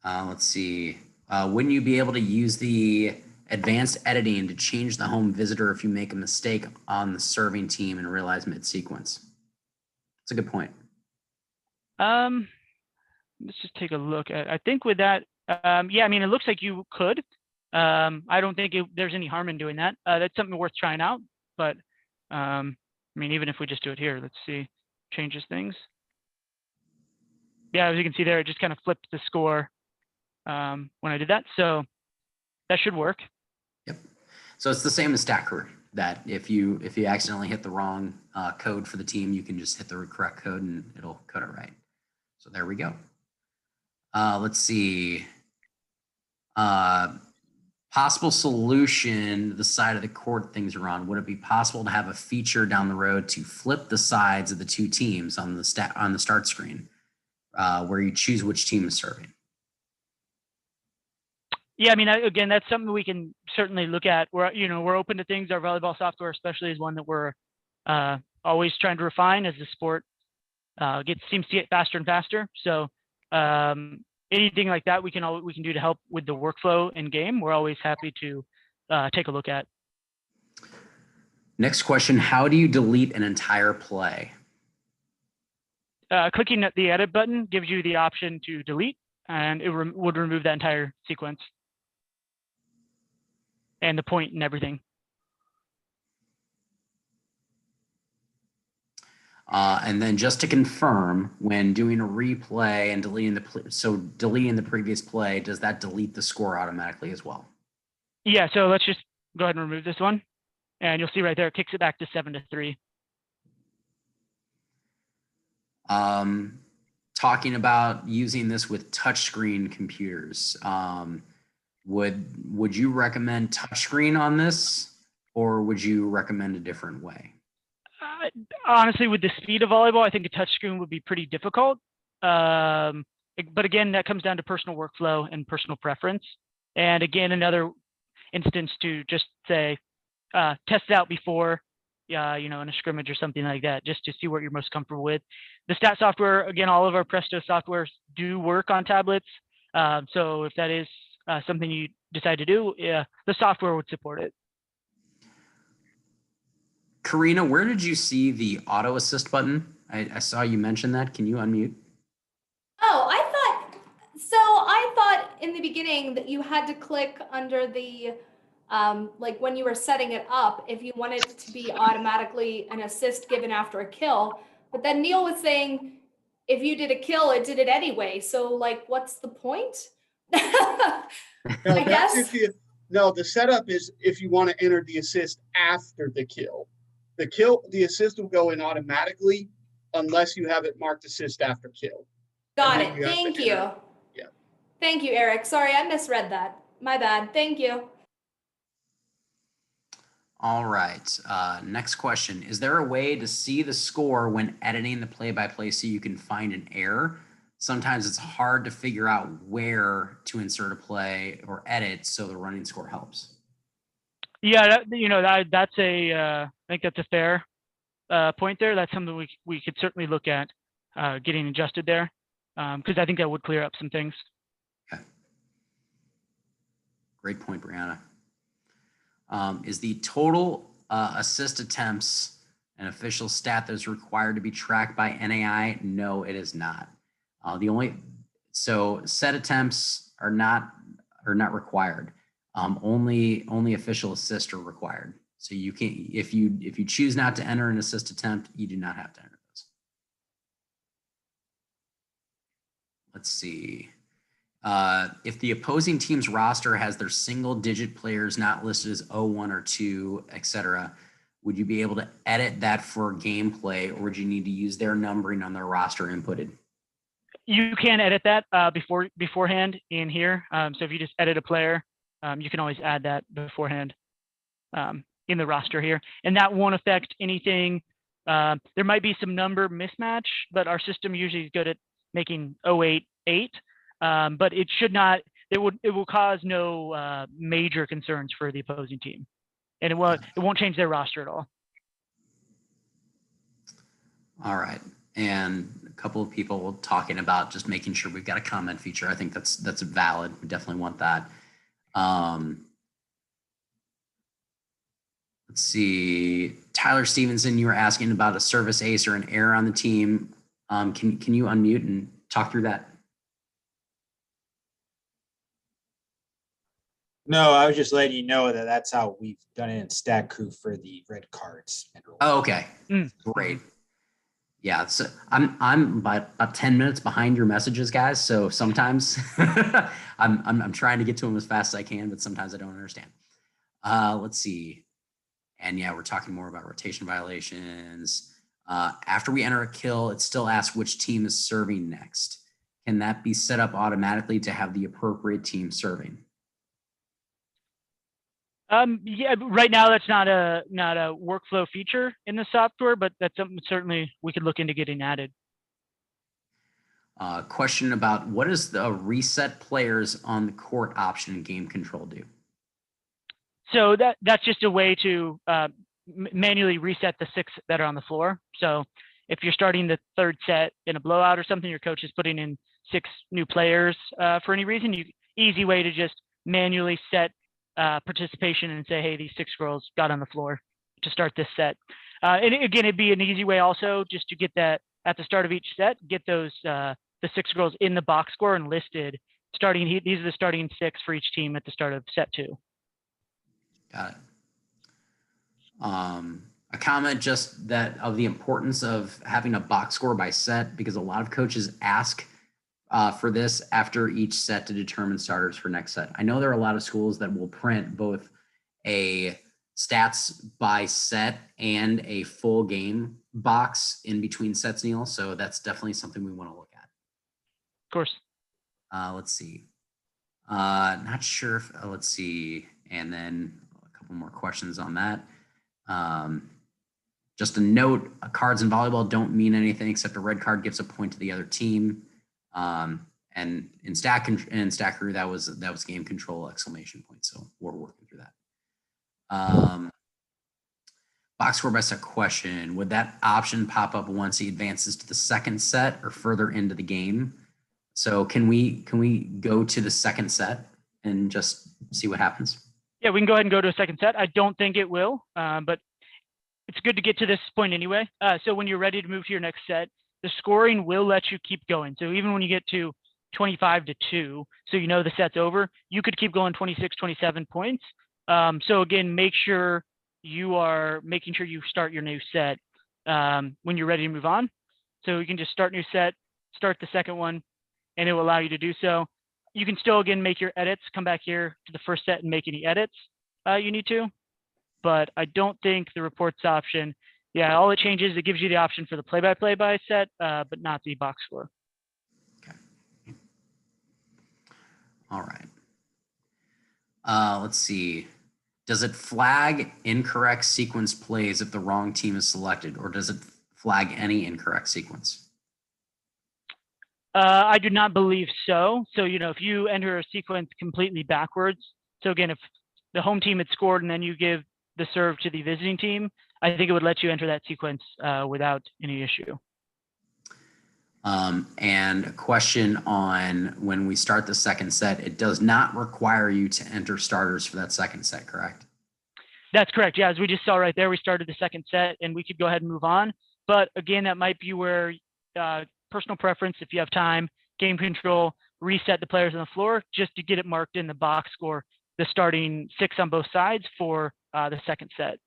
A: Let's see. Wouldn't you be able to use the advanced editing to change the home visitor if you make a mistake on the serving team and realize mid-sequence? That's a good point.
B: Let's just take a look at, I think with that, yeah, it looks like you could. I don't think there's any harm in doing that. That's something worth trying out, but even if we just do it here, let's see, changes things. Yeah, as you can see there, it just kind of flipped the score when I did that. So that should work.
A: Yep. So it's the same as stat crew, that if you accidentally hit the wrong code for the team, you can just hit the correct code and it'll code it right. So there we go. Let's see. Possible solution, the side of the court things are on. Would it be possible to have a feature down the road to flip the sides of the two teams on the start screen, where you choose which team is serving?
B: Yeah, again, that's something we can certainly look at. We're open to things. Our volleyball software, especially, is one that we're always trying to refine as the sport seems to get faster and faster. So anything like that we can do to help with the workflow in game, we're always happy to take a look at.
A: Next question: how do you delete an entire play?
B: Clicking at the edit button gives you the option to delete, and it would remove that entire sequence and the point and everything.
A: And then just to confirm, when doing a replay and deleting the previous play, does that delete the score automatically as well?
B: Yeah, so let's just go ahead and remove this one. And you'll see right there, it kicks it back to 7-3.
A: Talking about using this with touchscreen computers, would you recommend touchscreen on this, or would you recommend a different way?
B: Honestly, with the speed of volleyball, I think a touchscreen would be pretty difficult. But again, that comes down to personal workflow and personal preference. And again, another instance to just say, test it out before, in a scrimmage or something like that, just to see what you're most comfortable with. The stat software, again, all of our Presto softwares do work on tablets. So if that is something you decide to do, the software would support it.
A: Karina, where did you see the auto assist button? I saw you mention that. Can you unmute?
J: Oh, I thought in the beginning that you had to click under the like when you were setting it up, if you wanted it to be automatically an assist given after a kill, but then Neil was saying, if you did a kill, it did it anyway. So like, what's the point?
E: No,
J: I
E: that's
J: guess.
E: the setup is if you want to enter the assist after the kill. The assist will go in automatically unless you have it marked assist after kill.
J: Got it. Thank you.
E: Yeah.
J: Thank you, Eric. Sorry, I misread that. My bad. Thank you.
A: All right. Next question. Is there a way to see the score when editing the play-by-play so you can find an error? Sometimes it's hard to figure out where to insert a play or edit so the running score helps.
B: Yeah, that's I think that's a fair point there. That's something we could certainly look at getting adjusted there, because I think that would clear up some things.
A: Okay. Great point, Brianna. Is the total assist attempts an official stat that is required to be tracked by NAI? No, it is not. So set attempts are not required. Only official assists are required. So you can't, if you choose not to enter an assist attempt, you do not have to enter those. Let's see. If the opposing team's roster has their single-digit players not listed as 01 or 2, etc., would you be able to edit that for gameplay, or would you need to use their numbering on their roster inputted?
B: You can edit that beforehand in here. So if you just edit a player, you can always add that beforehand in the roster here, and that won't affect anything. There might be some number mismatch, but our system usually is good at making 088. But it should not. It will cause no major concerns for the opposing team, and it won't change their roster at all.
A: All right, and a couple of people talking about just making sure we've got a comment feature. I think that's valid. We definitely want that. Let's see, Tyler Stevenson, you were asking about a service ace or an error on the team. Can you unmute and talk through that?
K: No, I was just letting you know that that's how we've done it in Stat Crew for the red cards.
A: Oh, okay. Great. Yeah, so I'm about 10 minutes behind your messages, guys. So sometimes I'm trying to get to them as fast as I can, but sometimes I don't understand. Let's see. And yeah, we're talking more about rotation violations. After we enter a kill, it still asks which team is serving next. Can that be set up automatically to have the appropriate team serving?
B: Yeah, right now that's not a workflow feature in the software, but that's something certainly we could look into getting added.
A: Question about what does the reset players on the court option in game control do?
B: So that's just a way to manually reset the 6 that are on the floor. So if you're starting the 3rd set in a blowout or something, your coach is putting in 6 new players for any reason, easy way to just manually set participation and say, hey, these 6 girls got on the floor to start this set. And again, it'd be an easy way also just to get that at the start of each set, get those the 6 girls in the box score and listed starting. These are the starting 6 for each team at the start of set 2.
A: Got it. A comment just that of the importance of having a box score by set, because a lot of coaches ask for this after each set to determine starters for next set. I know there are a lot of schools that will print both a stats by set and a full game box in between sets, Neil. So that's definitely something we want to look at.
B: Of course.
A: Let's see. Not sure if, let's see. And then a couple more questions on that. Just a note, cards in volleyball don't mean anything except a red card gives a point to the other team. And in Stat Crew, that was game control exclamation point. So we're working through that. Box score by set question. Would that option pop up once he advances to the 2nd set or further into the game? So can we go to the 2nd set and just see what happens?
B: Yeah, we can go ahead and go to a 2nd set. I don't think it will, but it's good to get to this point anyway. So when you're ready to move to your next set, the scoring will let you keep going. So even when you get to 25-2, so you know the set's over, you could keep going 26, 27 points. So again, make sure you are making sure you start your new set when you're ready to move on. So you can just start new set, start the second one, and it will allow you to do so. You can still, again, make your edits, come back here to the first set and make any edits you need to. But I don't think the reports option, yeah, all it changes, it gives you the option for the play-by-play by set, but not the box score.
A: Okay. All right. Let's see. Does it flag incorrect sequence plays if the wrong team is selected, or does it flag any incorrect sequence?
B: I do not believe so. So, if you enter a sequence completely backwards, so again, if the home team had scored and then you give the serve to the visiting team, I think it would let you enter that sequence without any issue.
A: And a question on when we start the second set, it does not require you to enter starters for that second set, correct?
B: That's correct. Yeah, as we just saw right there, we started the second set and we could go ahead and move on. But again, that might be where personal preference, if you have time, game control, reset the players on the floor just to get it marked in the box score, the starting 6 on both sides for the second set.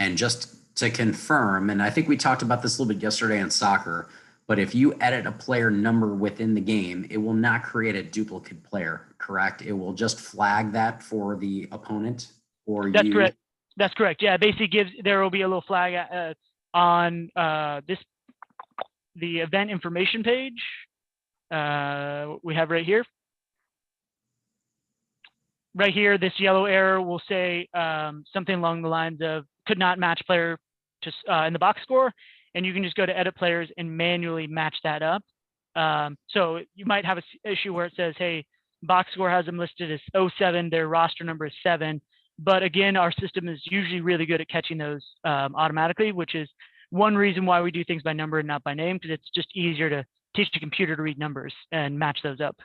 A: And just to confirm, and I think we talked about this a little bit yesterday in soccer, but if you edit a player number within the game, it will not create a duplicate player, correct? It will just flag that for the opponent or
B: That's
A: you.
B: correct. That's correct. Yeah, it basically there will be a little flag on the event information page we have right here. Right here, this yellow arrow will say something along the lines of could not match player to in the box score, and you can just go to edit players and manually match that up. So you might have an issue where it says, hey, box score has them listed as 07, their roster number is 7. But again, our system is usually really good at catching those automatically, which is one reason why we do things by number and not by name, because it's just easier to teach the computer to read numbers and match those up.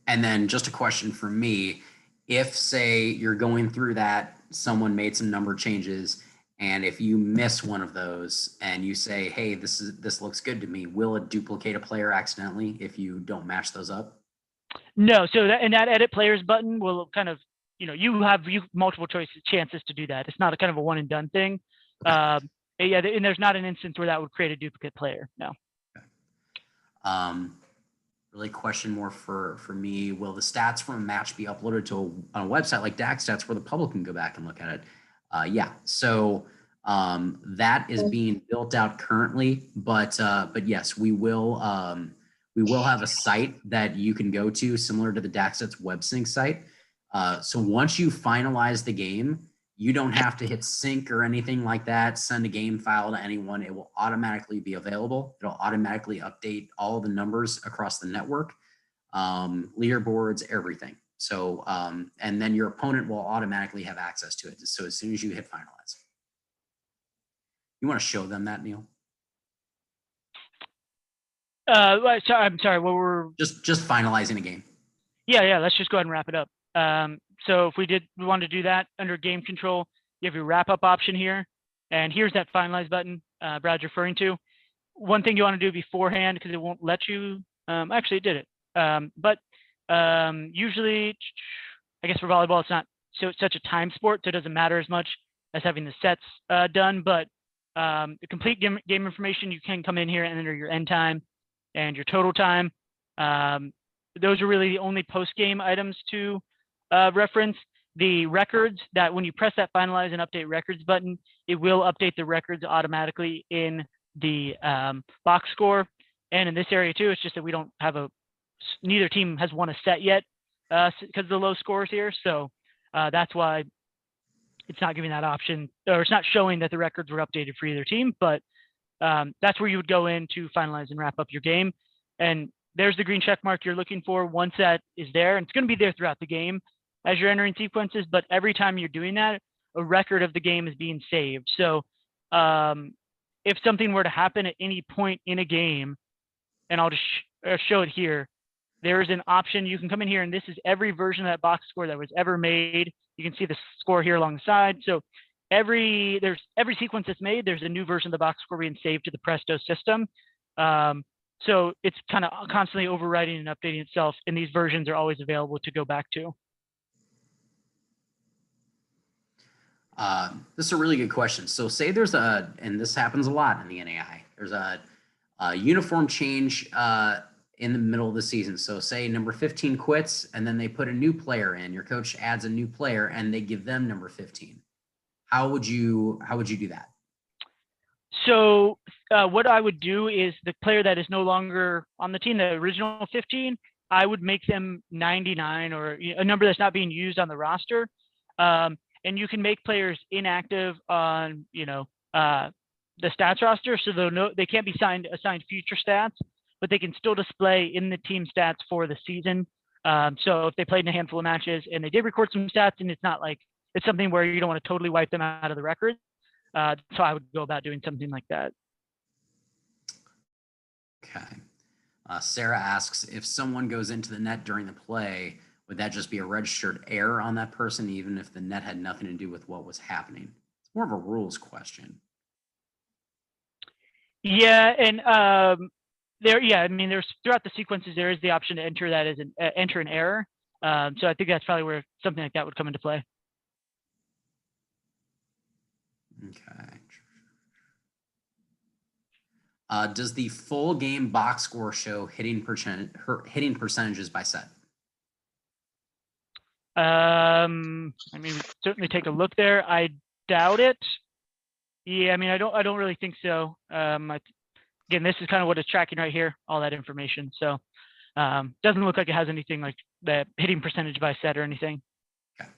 A: And then just a question for me, if say you're going through that, someone made some number changes, and if you miss one of those and you say, hey, this looks good to me, will it duplicate a player accidentally if you don't match those up?
B: No, so that edit players button will kind of, you have multiple chances to do that. It's not a kind of a one and done thing. Yeah, and there's not an instance where that would create a duplicate player. No.
A: Okay. Really question more for me. Will the stats from a match be uploaded to a website like DAX Stats where the public can go back and look at it? Yeah. So that is being built out currently, but yes, we will have a site that you can go to similar to the DAX Stats web sync site. So once you finalize the game, you don't have to hit sync or anything like that, send a game file to anyone. It will automatically be available. It'll automatically update all the numbers across the network, leaderboards, everything. So, and then your opponent will automatically have access to it. So as soon as you hit finalize. You want to show them that, Neil?
B: I'm sorry, what were...
A: Just finalizing a game.
B: Yeah, let's just go ahead and wrap it up. So if we want to do that under game control, you have your wrap up option here, and here's that finalize button Brad's referring to. One thing you want to do beforehand, because it won't let you, actually it did it. But usually, I guess for volleyball, it's not such a time sport, so it doesn't matter as much as having the sets done, but the complete game information, you can come in here and enter your end time and your total time. Those are really the only post-game items to reference. The records, that when you press that finalize and update records button, it will update the records automatically in the box score. And in this area too, it's just that we don't have neither team has won a set yet because of the low scores here. So that's why it's not giving that option, or it's not showing that the records were updated for either team, but that's where you would go in to finalize and wrap up your game. And there's the green check mark you're looking for. Once that is there, and it's going to be there throughout the game as you're entering sequences, but every time you're doing that, a record of the game is being saved. So if something were to happen at any point in a game, and I'll just show it here, there is an option. You can come in here, and this is every version of that box score that was ever made. You can see the score here along the side. So every sequence that's made, there's a new version of the box score being saved to the Presto system. So it's kind of constantly overwriting and updating itself, and these versions are always available to go back to.
A: This is a really good question. So say there's and this happens a lot in the NAI, there's a uniform change in the middle of the season. So say number 15 quits and then they put a new player in, your coach adds a new player and they give them number 15. How would you do that?
B: So what I would do is the player that is no longer on the team, the original 15, I would make them 99 or a number that's not being used on the roster. And you can make players inactive on, the stats roster. So they can't be assigned future stats, but they can still display in the team stats for the season. So if they played in a handful of matches and they did record some stats, and it's not like it's something where you don't want to totally wipe them out of the record. So I would go about doing something like that.
A: Okay. Sarah asks, if someone goes into the net during the play, would that just be a registered error on that person, even if the net had nothing to do with what was happening? It's more of a rules question.
B: Yeah, and there's throughout the sequences there is the option to enter that as enter an error. So I think that's probably where something like that would come into play.
A: Okay. Does the full game box score show hitting percentages by set?
B: Certainly take a look there. I doubt it. Yeah, I don't really think so. Again, this is kind of what it's tracking right here, all that information. So doesn't look like it has anything like that hitting percentage by set or anything.
A: Okay.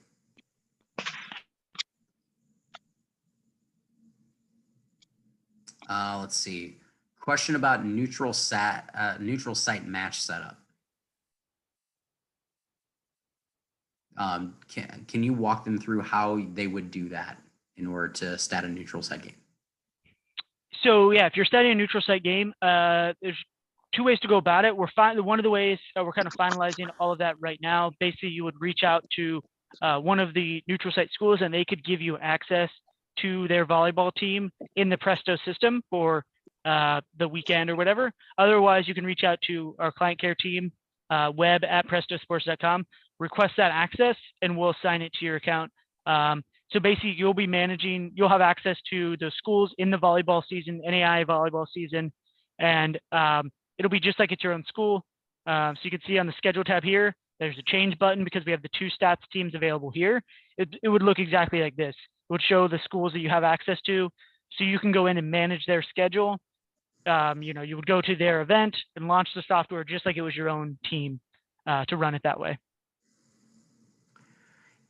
A: Let's see. Question about neutral site match setup. Can you walk them through how they would do that in order to stat a neutral site game?
B: So yeah, if you're statting a neutral site game, there's two ways to go about it. One of the ways we're kind of finalizing all of that right now. Basically, you would reach out to one of the neutral site schools, and they could give you access to their volleyball team in the Presto system for the weekend or whatever. Otherwise, you can reach out to our client care team, web@prestosports.com, request that access, and we'll assign it to your account. So basically, you'll have access to the schools in the volleyball season, NAI volleyball season, and it'll be just like it's your own school. So you can see on the schedule tab here, there's a change button because we have the two stats teams available here. It would look exactly like this. It would show the schools that you have access to, so you can go in and manage their schedule. You would go to their event and launch the software just like it was your own team to run it that way.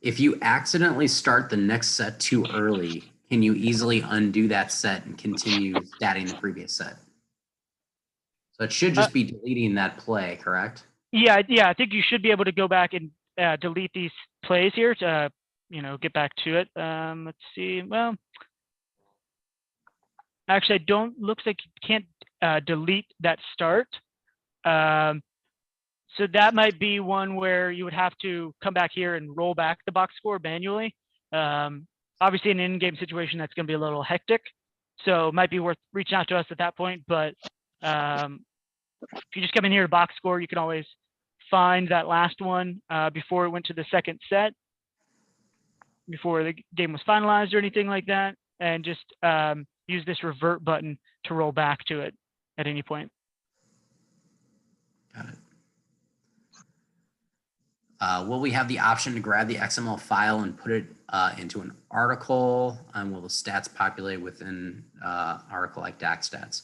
A: If you accidentally start the next set too early, can you easily undo that set and continue statting the previous set? So it should just be deleting that play, correct?
B: Yeah, I think you should be able to go back and delete these plays here to, get back to it. Let's see. Well, actually, looks like you can't delete that start. So that might be one where you would have to come back here and roll back the box score manually. Obviously, in an in-game situation, that's going to be a little hectic. So it might be worth reaching out to us at that point. But if you just come in here to box score, you can always find that last one before it went to the second set, before the game was finalized or anything like that, and just use this revert button to roll back to it at any point.
A: Got it. Will we have the option to grab the XML file and put it into an article? And will the stats populate within article like DAX stats?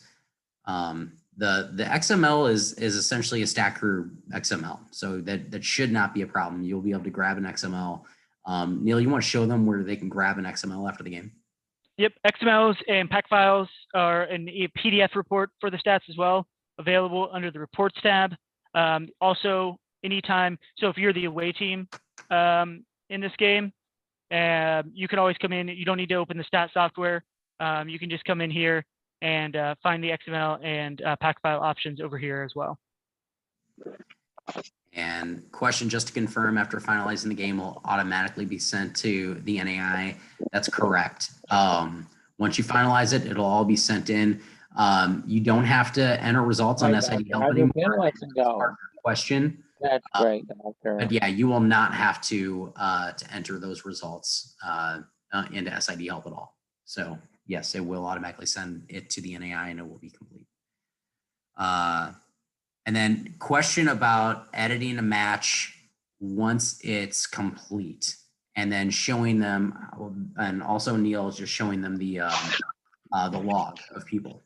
A: The XML is essentially a Stat Crew XML, so that should not be a problem. You'll be able to grab an XML. Neil, you want to show them where they can grab an XML after the game?
B: Yep, XMLs and pack files are in a PDF report for the stats as well, available under the reports tab. Also, anytime, so if you're the away team in this game, you can always come in. You don't need to open the stat software. You can just come in here and find the XML and pack file options over here as well.
A: And question, just to confirm, after finalizing the game will automatically be sent to the NAI. That's correct. Once you finalize it, it'll all be sent in. You don't have to enter results on SID Help anymore. Question.
L: That's great.
A: But yeah, you will not have to enter those results into SID help at all. So yes, it will automatically send it to the NAI and it will be complete. And then question about editing a match once it's complete, and then showing them, and also Neil is just showing them the log of people.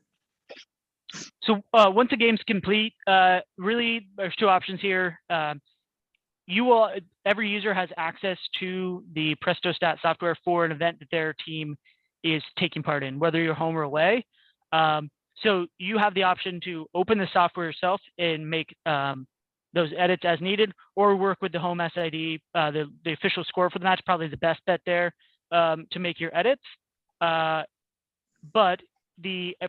B: So once a game's complete, really there's two options here. Every user has access to the Presto Stat software for an event that their team is taking part in, whether you're home or away. So you have the option to open the software yourself and make those edits as needed, or work with the home SID. The official score for the match, probably the best bet there to make your edits. But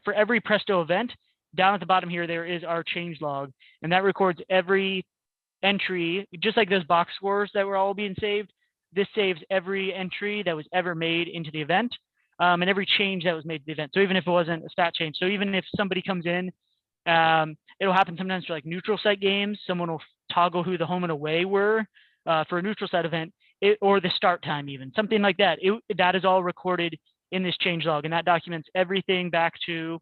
B: for every Presto event, down at the bottom here, there is our change log, and that records every entry, just like those box scores that were all being saved. This saves every entry that was ever made into the event, and every change that was made to the event. So even if it wasn't a stat change, so even if somebody comes in, it'll happen sometimes for like neutral site games. Someone will toggle who the home and away were for a neutral site event, or the start time, even something like that. That is all recorded in this change log, and that documents everything back to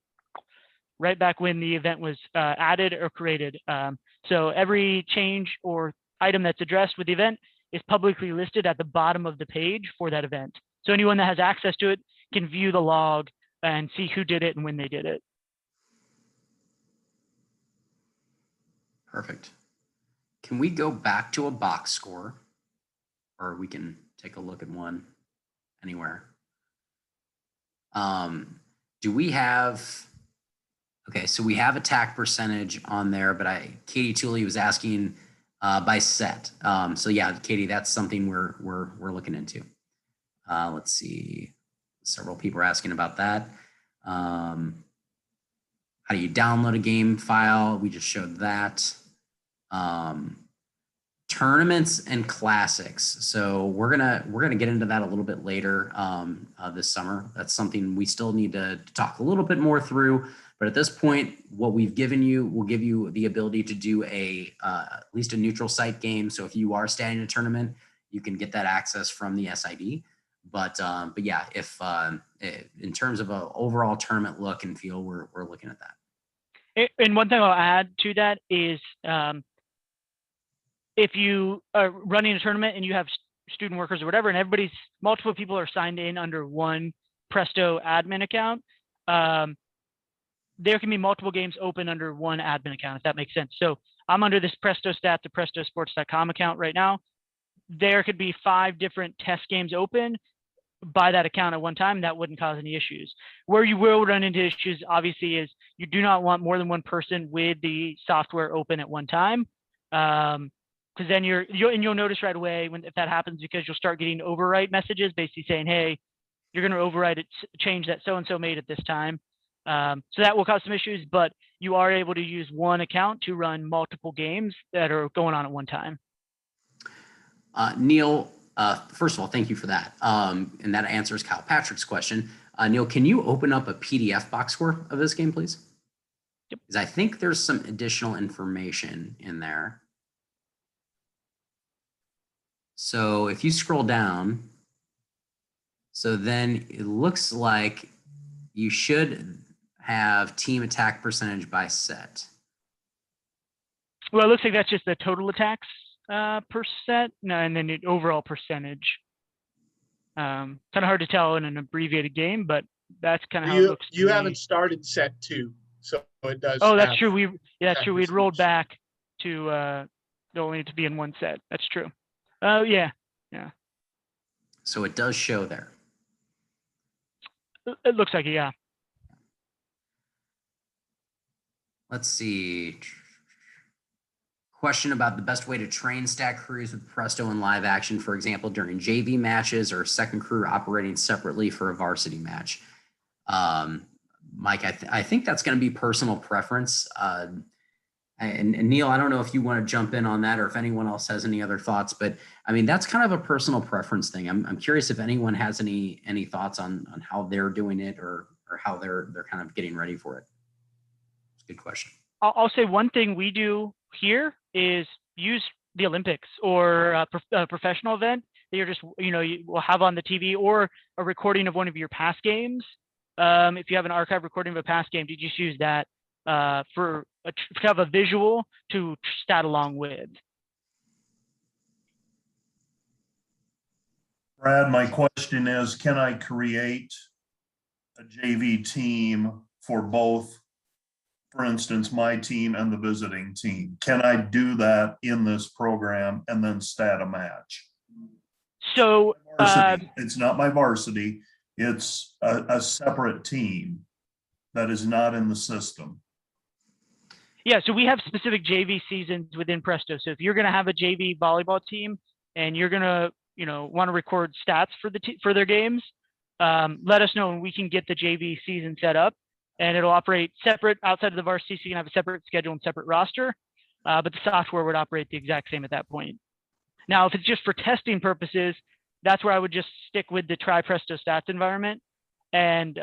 B: right back when the event was added or created. So every change or item that's addressed with the event is publicly listed at the bottom of the page for that event. So anyone that has access to it can view the log and see who did it and when they did it.
A: Perfect. Can we go back to a box score, or we can take a look at one anywhere? Do we have, okay, so we have attack percentage on there, but Katie Tooley was asking by set. So yeah, Katie, that's something we're looking into. Let's see, several people are asking about that. How do you download a game file? We just showed that. Tournaments and classics. So we're gonna get into that a little bit later this summer. That's something we still need to talk a little bit more through. But at this point, what we've given you will give you the ability to do at least a neutral site game. So if you are starting a tournament, you can get that access from the SID. But yeah, if in terms of an overall tournament look and feel, we're looking at that.
B: And one thing I'll add to that is if you are running a tournament and you have student workers or whatever, and multiple people are signed in under one Presto admin account, there can be multiple games open under one admin account, if that makes sense. So I'm under this Presto Stat to prestosports.com account right now. There could be 5 different test games open by that account at one time. That wouldn't cause any issues. Where you will run into issues, obviously, is you do not want more than one person with the software open at one time. Because then you'll notice right away if that happens, because you'll start getting overwrite messages basically saying, hey, you're going to overwrite a change that so-and-so made at this time. So that will cause some issues, but you are able to use one account to run multiple games that are going on at one time.
A: Neil, first of all, thank you for that. And that answers Kyle Patrick's question. Neil, can you open up a PDF box score of this game, please?
B: Yep.
A: Because I think there's some additional information in there. So if you scroll down, so then it looks like you should have team attack percentage by set.
B: Well, it looks like that's just the total attacks percent, and then the overall percentage. Kind of hard to tell in an abbreviated game, but that's kind of how it looks.
E: You haven't started set 2, so it does.
B: Oh, that's true. That's true. We'd rolled back to only to be in one set. That's true. Oh, yeah.
A: So it does show there.
B: It looks like it, yeah.
A: Let's see. Question about the best way to train stat crews with Presto in live action, for example, during JV matches or second crew operating separately for a varsity match. Mike, I think that's going to be personal preference. And Neil, I don't know if you want to jump in on that or if anyone else has any other thoughts, but I mean, that's kind of a personal preference thing. I'm curious if anyone has any thoughts on how they're doing it or how they're kind of getting ready for it. It's a good question.
B: I'll say one thing we do here is use the Olympics or a professional event that you're just, you will have on the TV, or a recording of one of your past games. If you have an archive recording of a past game, you just use that to have a visual to stat along with.
L: Brad, my question is, can I create a JV team for both, for instance, my team and the visiting team? Can I do that in this program and then stat a match?
B: So
L: it's not my varsity. It's a separate team that is not in the system.
B: Yeah, so we have specific JV seasons within Presto. So if you're going to have a JV volleyball team and you're going to, want to record stats for their games, let us know and we can get the JV season set up, and it'll operate separate outside of the varsity, so you can have a separate schedule and separate roster, but the software would operate the exact same at that point. Now, if it's just for testing purposes, that's where I would just stick with the Try Presto Stats environment and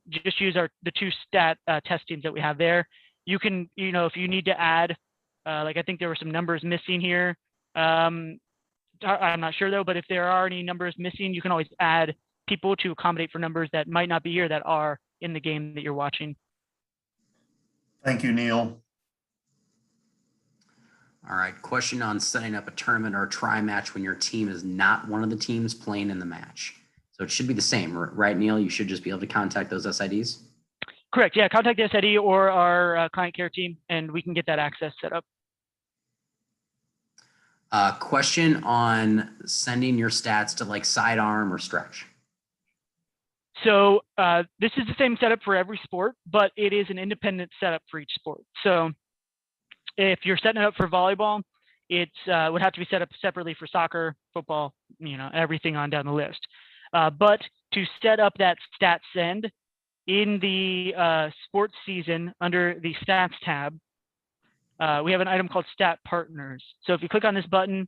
B: just use the two stat testings that we have there. You can, if you need to add, like I think there were some numbers missing here. I'm not sure though, but if there are any numbers missing, you can always add people to accommodate for numbers that might not be here that are in the game that you're watching.
L: Thank you, Neil.
A: All right, question on setting up a tournament or a try match when your team is not one of the teams playing in the match. So it should be the same, right, Neil? You should just be able to contact those SIDs?
B: Correct, yeah, contact the SID or our client care team, and we can get that access set up.
A: Question on sending your stats to like sidearm or stretch.
B: So this is the same setup for every sport, but it is an independent setup for each sport. So if you're setting it up for volleyball, it would have to be set up separately for soccer, football, everything on down the list. But to set up that stat send in the sports season under the stats tab, we have an item called Stat Partners. So if you click on this button,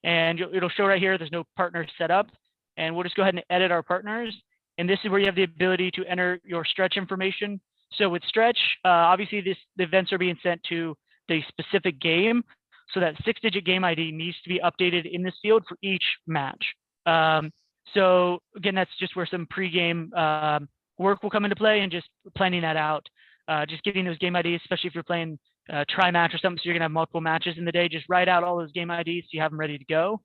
B: and it'll show right here, there's no partners set up, and we'll just go ahead and edit our partners. And this is where you have the ability to enter your stretch information. So with stretch, obviously the events are being sent to the specific game. So that 6-digit game ID needs to be updated in this field for each match. So again, that's just where some pregame work will come into play, and just planning that out. Just getting those game IDs, especially if you're playing try match or something, so you're gonna have multiple matches in the day, just write out all those game IDs so you have them ready to go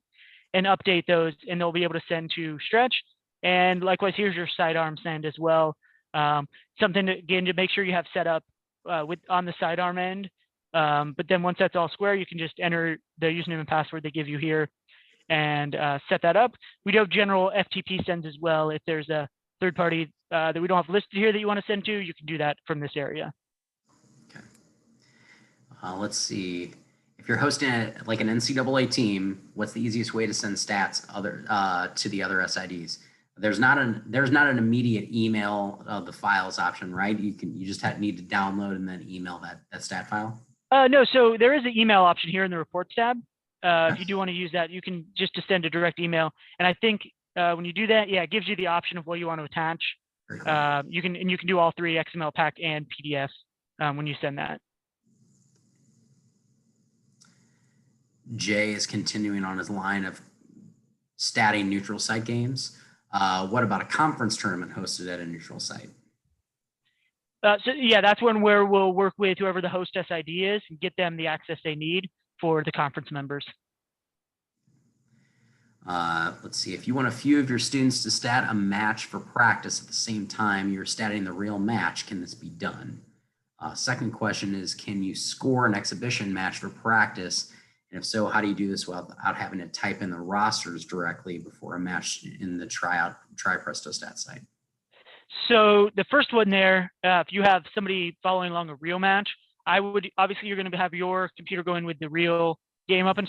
B: and update those, and they'll be able to send to stretch. And likewise, here's your sidearm send as well. Something to, again, to make sure you have set up on the sidearm end. But then once that's all square, you can just enter the username and password they give you here and set that up. We do have general FTP sends as well. If there's a third party that we don't have listed here that you want to send to, you can do that from this area.
A: Okay. Let's see. If you're hosting like an NCAA team, what's the easiest way to send stats to the other SIDs? There's not an immediate email of the files option, right? You just need to download and then email that stat file.
B: No, so there is an email option here in the reports tab. If you do want to use that, you can just send a direct email. And I think when you do that, yeah, it gives you the option of what you want to attach. Cool. You can do all three, XML, PAC, and PDF when you send that.
A: Jay is continuing on his line of statting neutral site games. What about a conference tournament hosted at a neutral site?
B: So yeah, that's one where we'll work with whoever the host SID is and get them the access they need for the conference members.
A: Let's see, if you want a few of your students to stat a match for practice at the same time you're statting the real match, can this be done? Second question is, can you score an exhibition match for practice? And if so, how do you do this without having to type in the rosters directly before a match in the Try Presto Stat site?
B: So the first one there, if you have somebody following along a real match, obviously you're going to have your computer going with the real game up in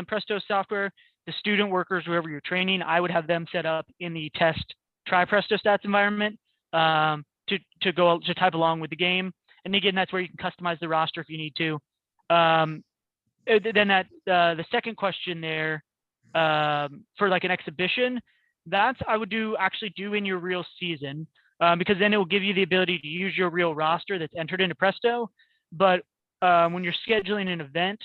B: Presto software. The student workers, whoever you're training, I would have them set up in the test Try Presto Stats environment to type along with the game. And again, that's where you can customize the roster if you need to. Then the second question there for like an exhibition, that's I would actually do in your real season because then it will give you the ability to use your real roster that's entered into Presto. But when you're scheduling an event,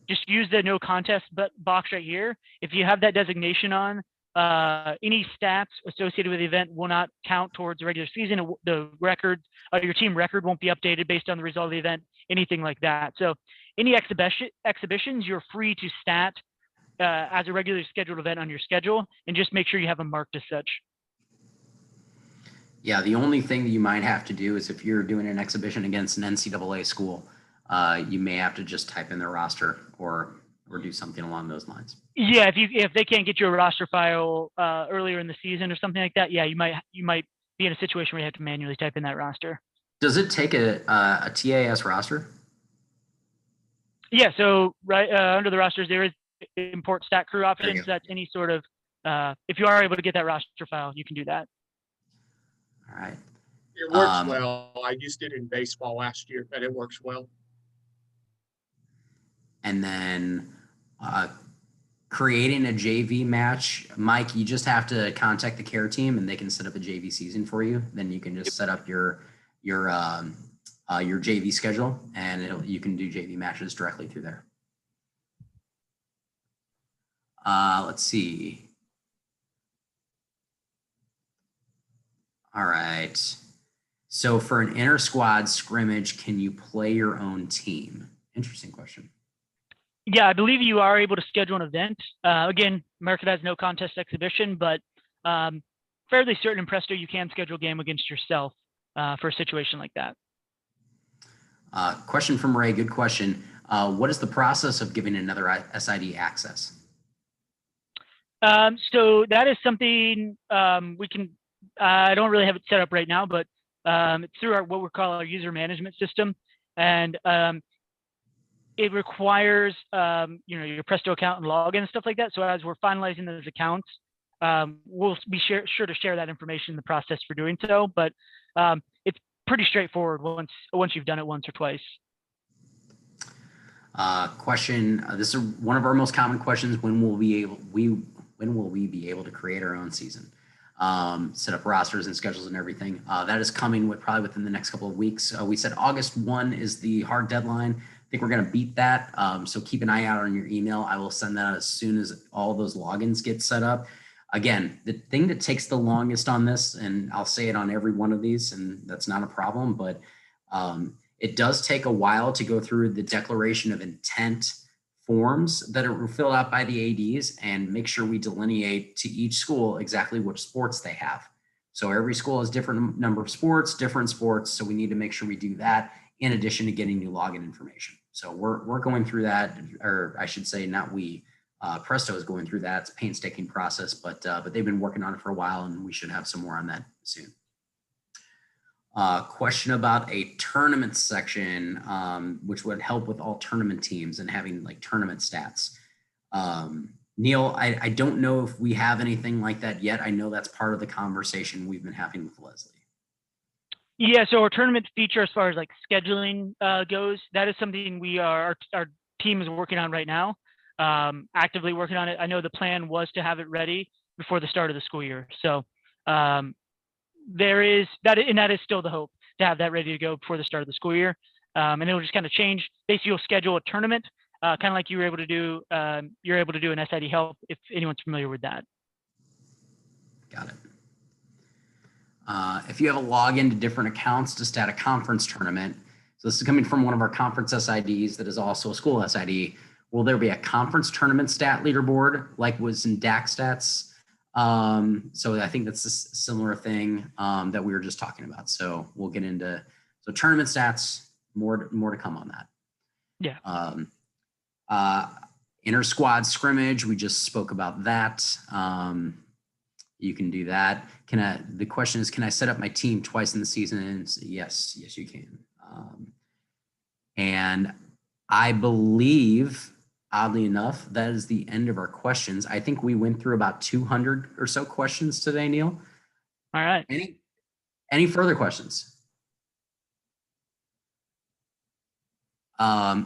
B: just use the no contest box right here. If you have that designation on, any stats associated with the event will not count towards the regular season. The record, your team record won't be updated based on the result of the event, anything like that. So any exhibitions, you're free to stat as a regularly scheduled event on your schedule, and just make sure you have them marked as such.
A: Yeah, the only thing that you might have to do is if you're doing an exhibition against an NCAA school, you may have to just type in their roster or do something along those lines.
B: Yeah, if they can't get you a roster file earlier in the season or something like that, yeah, you might be in a situation where you have to manually type in that roster.
A: Does it take a TAS roster?
B: Yeah, so right under the rosters there is import stat crew option. So that's any sort of if you are able to get that roster file, you can do that.
A: All right.
E: It works well. I used it in baseball last year, but it works well.
A: And then creating a JV match, Mike, you just have to contact the care team and they can set up a JV season for you. Then you can just set up your JV schedule and you can do JV matches directly through there. Let's see. All right. So for an inter squad scrimmage, can you play your own team? Interesting question.
B: Yeah, I believe you are able to schedule an event. Again, America has no contest exhibition, but fairly certain in Presto you can schedule a game against yourself for a situation like that.
A: Question from Ray, good question. What is the process of giving another SID access?
B: So that is something we can, I don't really have it set up right now, but it's through what we call our user management system. And it requires, your Presto account and login and stuff like that. So as we're finalizing those accounts, we'll be sure to share that information in the process for doing so. But it's pretty straightforward once you've done it once or twice.
A: Question. This is one of our most common questions. When will we be able to create our own season? Set up rosters and schedules and everything. That is coming probably within the next couple of weeks. We said August 1 is the hard deadline. I think we're going to beat that. So keep an eye out on your email. I will send that as soon as all those logins get set up. Again, the thing that takes the longest on this, and I'll say it on every one of these, and that's not a problem, but it does take a while to go through the declaration of intent forms that are filled out by the ADs and make sure we delineate to each school exactly which sports they have. So every school has different number of sports, different sports. So we need to make sure we do that in addition to getting new login information. So we're going through that, or I should say not we, Presto is going through that. It's a painstaking process, but they've been working on it for a while and we should have some more on that soon. Question about a tournament section, which would help with all tournament teams and having like tournament stats. Neil, I don't know if we have anything like that yet. I know that's part of the conversation we've been having with Leslie. Yeah,
B: so our tournament feature as far as like scheduling goes, that is something our team is working on right now, actively working on it. I know the plan was to have it ready before the start of the school year. So there is that, and that is still the hope to have that ready to go before the start of the school year. And it'll just kind of change. Basically, you'll schedule a tournament, kind of like you were able to do. You're able to do an SID help if anyone's familiar with that.
A: Got it. If you have a login to different accounts to stat a conference tournament, so this is coming from one of our conference SIDs that is also a school SID. Will there be a conference tournament stat leaderboard like was in DAC stats? So I think that's a similar thing that we were just talking about. So we'll get into tournament stats, more to come on that.
B: Yeah.
A: Inter squad scrimmage, we just spoke about that. You can do that. The question is, can I set up my team twice in the season? And yes, you can. And I believe, oddly enough, that is the end of our questions. I think we went through about 200 or so questions today, Neil.
B: All right.
A: Any further questions?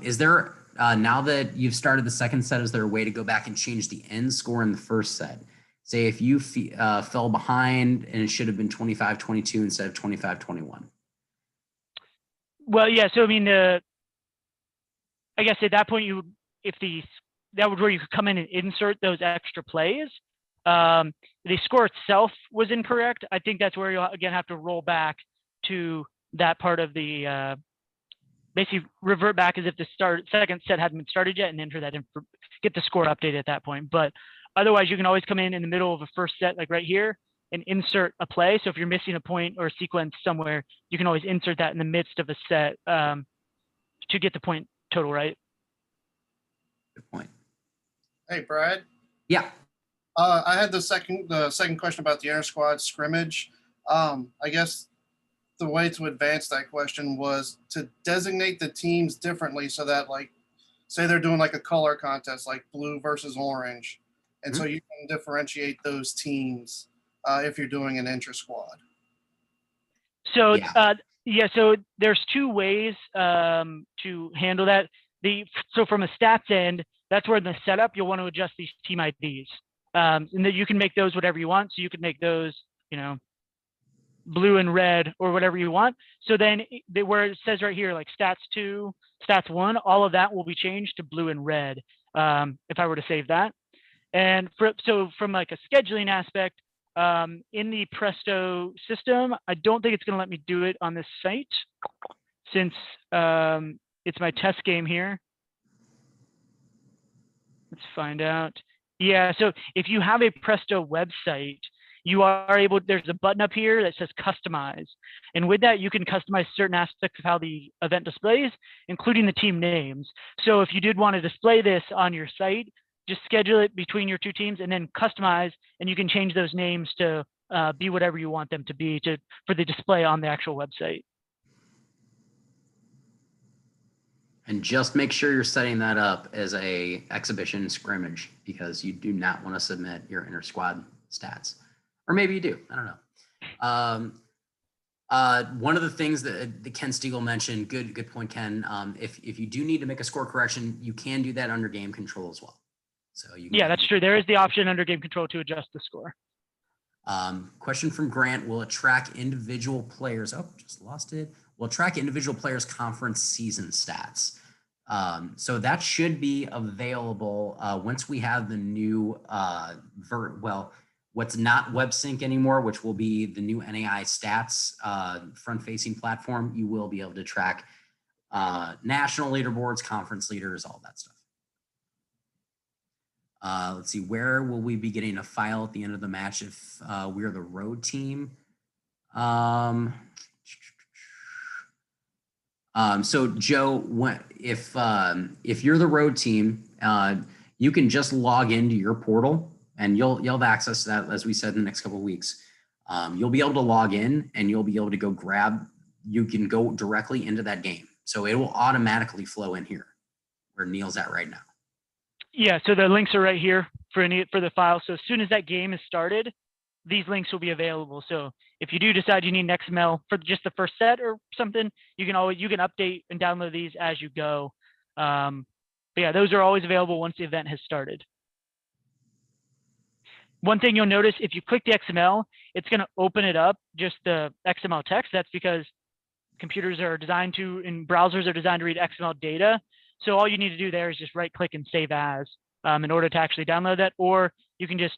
A: Is there, now that you've started the second set, is there a way to go back and change the end score in the first set? Say if you fell behind and it should have been 25-22 instead of 25-21.
B: Well, yeah. So I mean, I guess at that point that was where you could come in and insert those extra plays. The score itself was incorrect. I think that's where you'll again have to roll back to that part of the basically revert back as if the second set hadn't been started yet and enter that in, get the score updated at that point. But otherwise, you can always come in the middle of a first set, like right here, and insert a play. So if you're missing a point or a sequence somewhere, you can always insert that in the midst of a set to get the point total right.
A: Good point.
M: Hey, Brad.
A: Yeah.
M: I had the second question about the inter squad scrimmage. I guess the way to advance that question was to designate the teams differently so that, like, say they're doing like a color contest, like blue versus orange. And so you can differentiate those teams if you're doing an inter squad.
B: So, so there's two ways to handle that. So from a stats end, that's where in the setup, you'll want to adjust these team IDs. And that you can make those whatever you want. So you could make those, blue and red or whatever you want. So then where it says right here, like stats 2, stats 1, all of that will be changed to blue and red if I were to save that. And so from like a scheduling aspect, in the Presto system, I don't think it's going to let me do it on this site since it's my test game here. Let's find out. Yeah, so if you have a Presto website, you are able, there's a button up here that says customize. And with that, you can customize certain aspects of how the event displays, including the team names. So if you did want to display this on your site, just schedule it between your two teams and then customize, and you can change those names to be whatever you want them to be for the display on the actual website.
A: And just make sure you're setting that up as a exhibition scrimmage, because you do not want to submit your inter squad stats, or maybe you do. I don't know. One of the things that Ken Stiegel mentioned, good point, Ken. If you do need to make a score correction, you can do that under game control as well. So you can
B: that's true. There is the option under game control to adjust the score.
A: Question from Grant: will it track individual players? Oh, just lost it. Will it track individual players' conference season stats? So that should be available once we have the new what's not WebSync anymore, which will be the new NAI stats front-facing platform. You will be able to track national leaderboards, conference leaders, all that stuff. Let's see, where will we be getting a file at the end of the match if we're the road team? So Joe, if you're the road team, you can just log into your portal, and you'll have access to that, as we said, in the next couple of weeks. You'll be able to log in, and you'll be able to you can go directly into that game. So it will automatically flow in here where Neil's at right now.
B: Yeah, so the links are right here for the file. So as soon as that game is started, these links will be available. So if you do decide you need an XML for just the first set or something, you can update and download these as you go. But yeah, those are always available once the event has started. One thing you'll notice, if you click the XML, it's going to open it up, just the XML text. That's because computers are designed to, and browsers are designed to read XML data. So all you need to do there is just right click and save as in order to actually download that, or you can just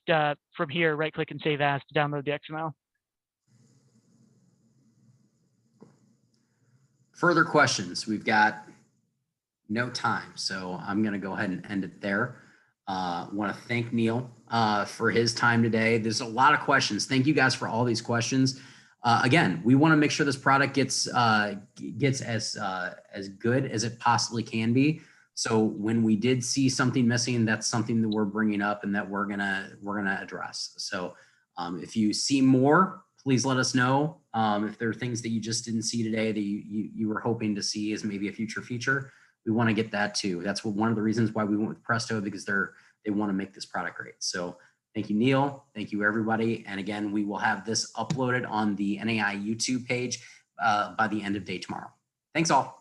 B: from here right click and save as to download the XML.
A: Further questions? We've got no time, so I'm going to go ahead and end it there. Want to thank Neil for his time today. There's a lot of questions. Thank you guys for all these questions. Again, we want to make sure this product gets as good as it possibly can be. So when we did see something missing, that's something that we're bringing up and that we're gonna address. So if you see more, please let us know. If there are things that you just didn't see today that you were hoping to see as maybe a future feature, we want to get that too. That's one of the reasons why we went with Presto, because they want to make this product great. So thank you, Neil. Thank you, everybody. And again, we will have this uploaded on the NAI YouTube page by the end of day tomorrow. Thanks all.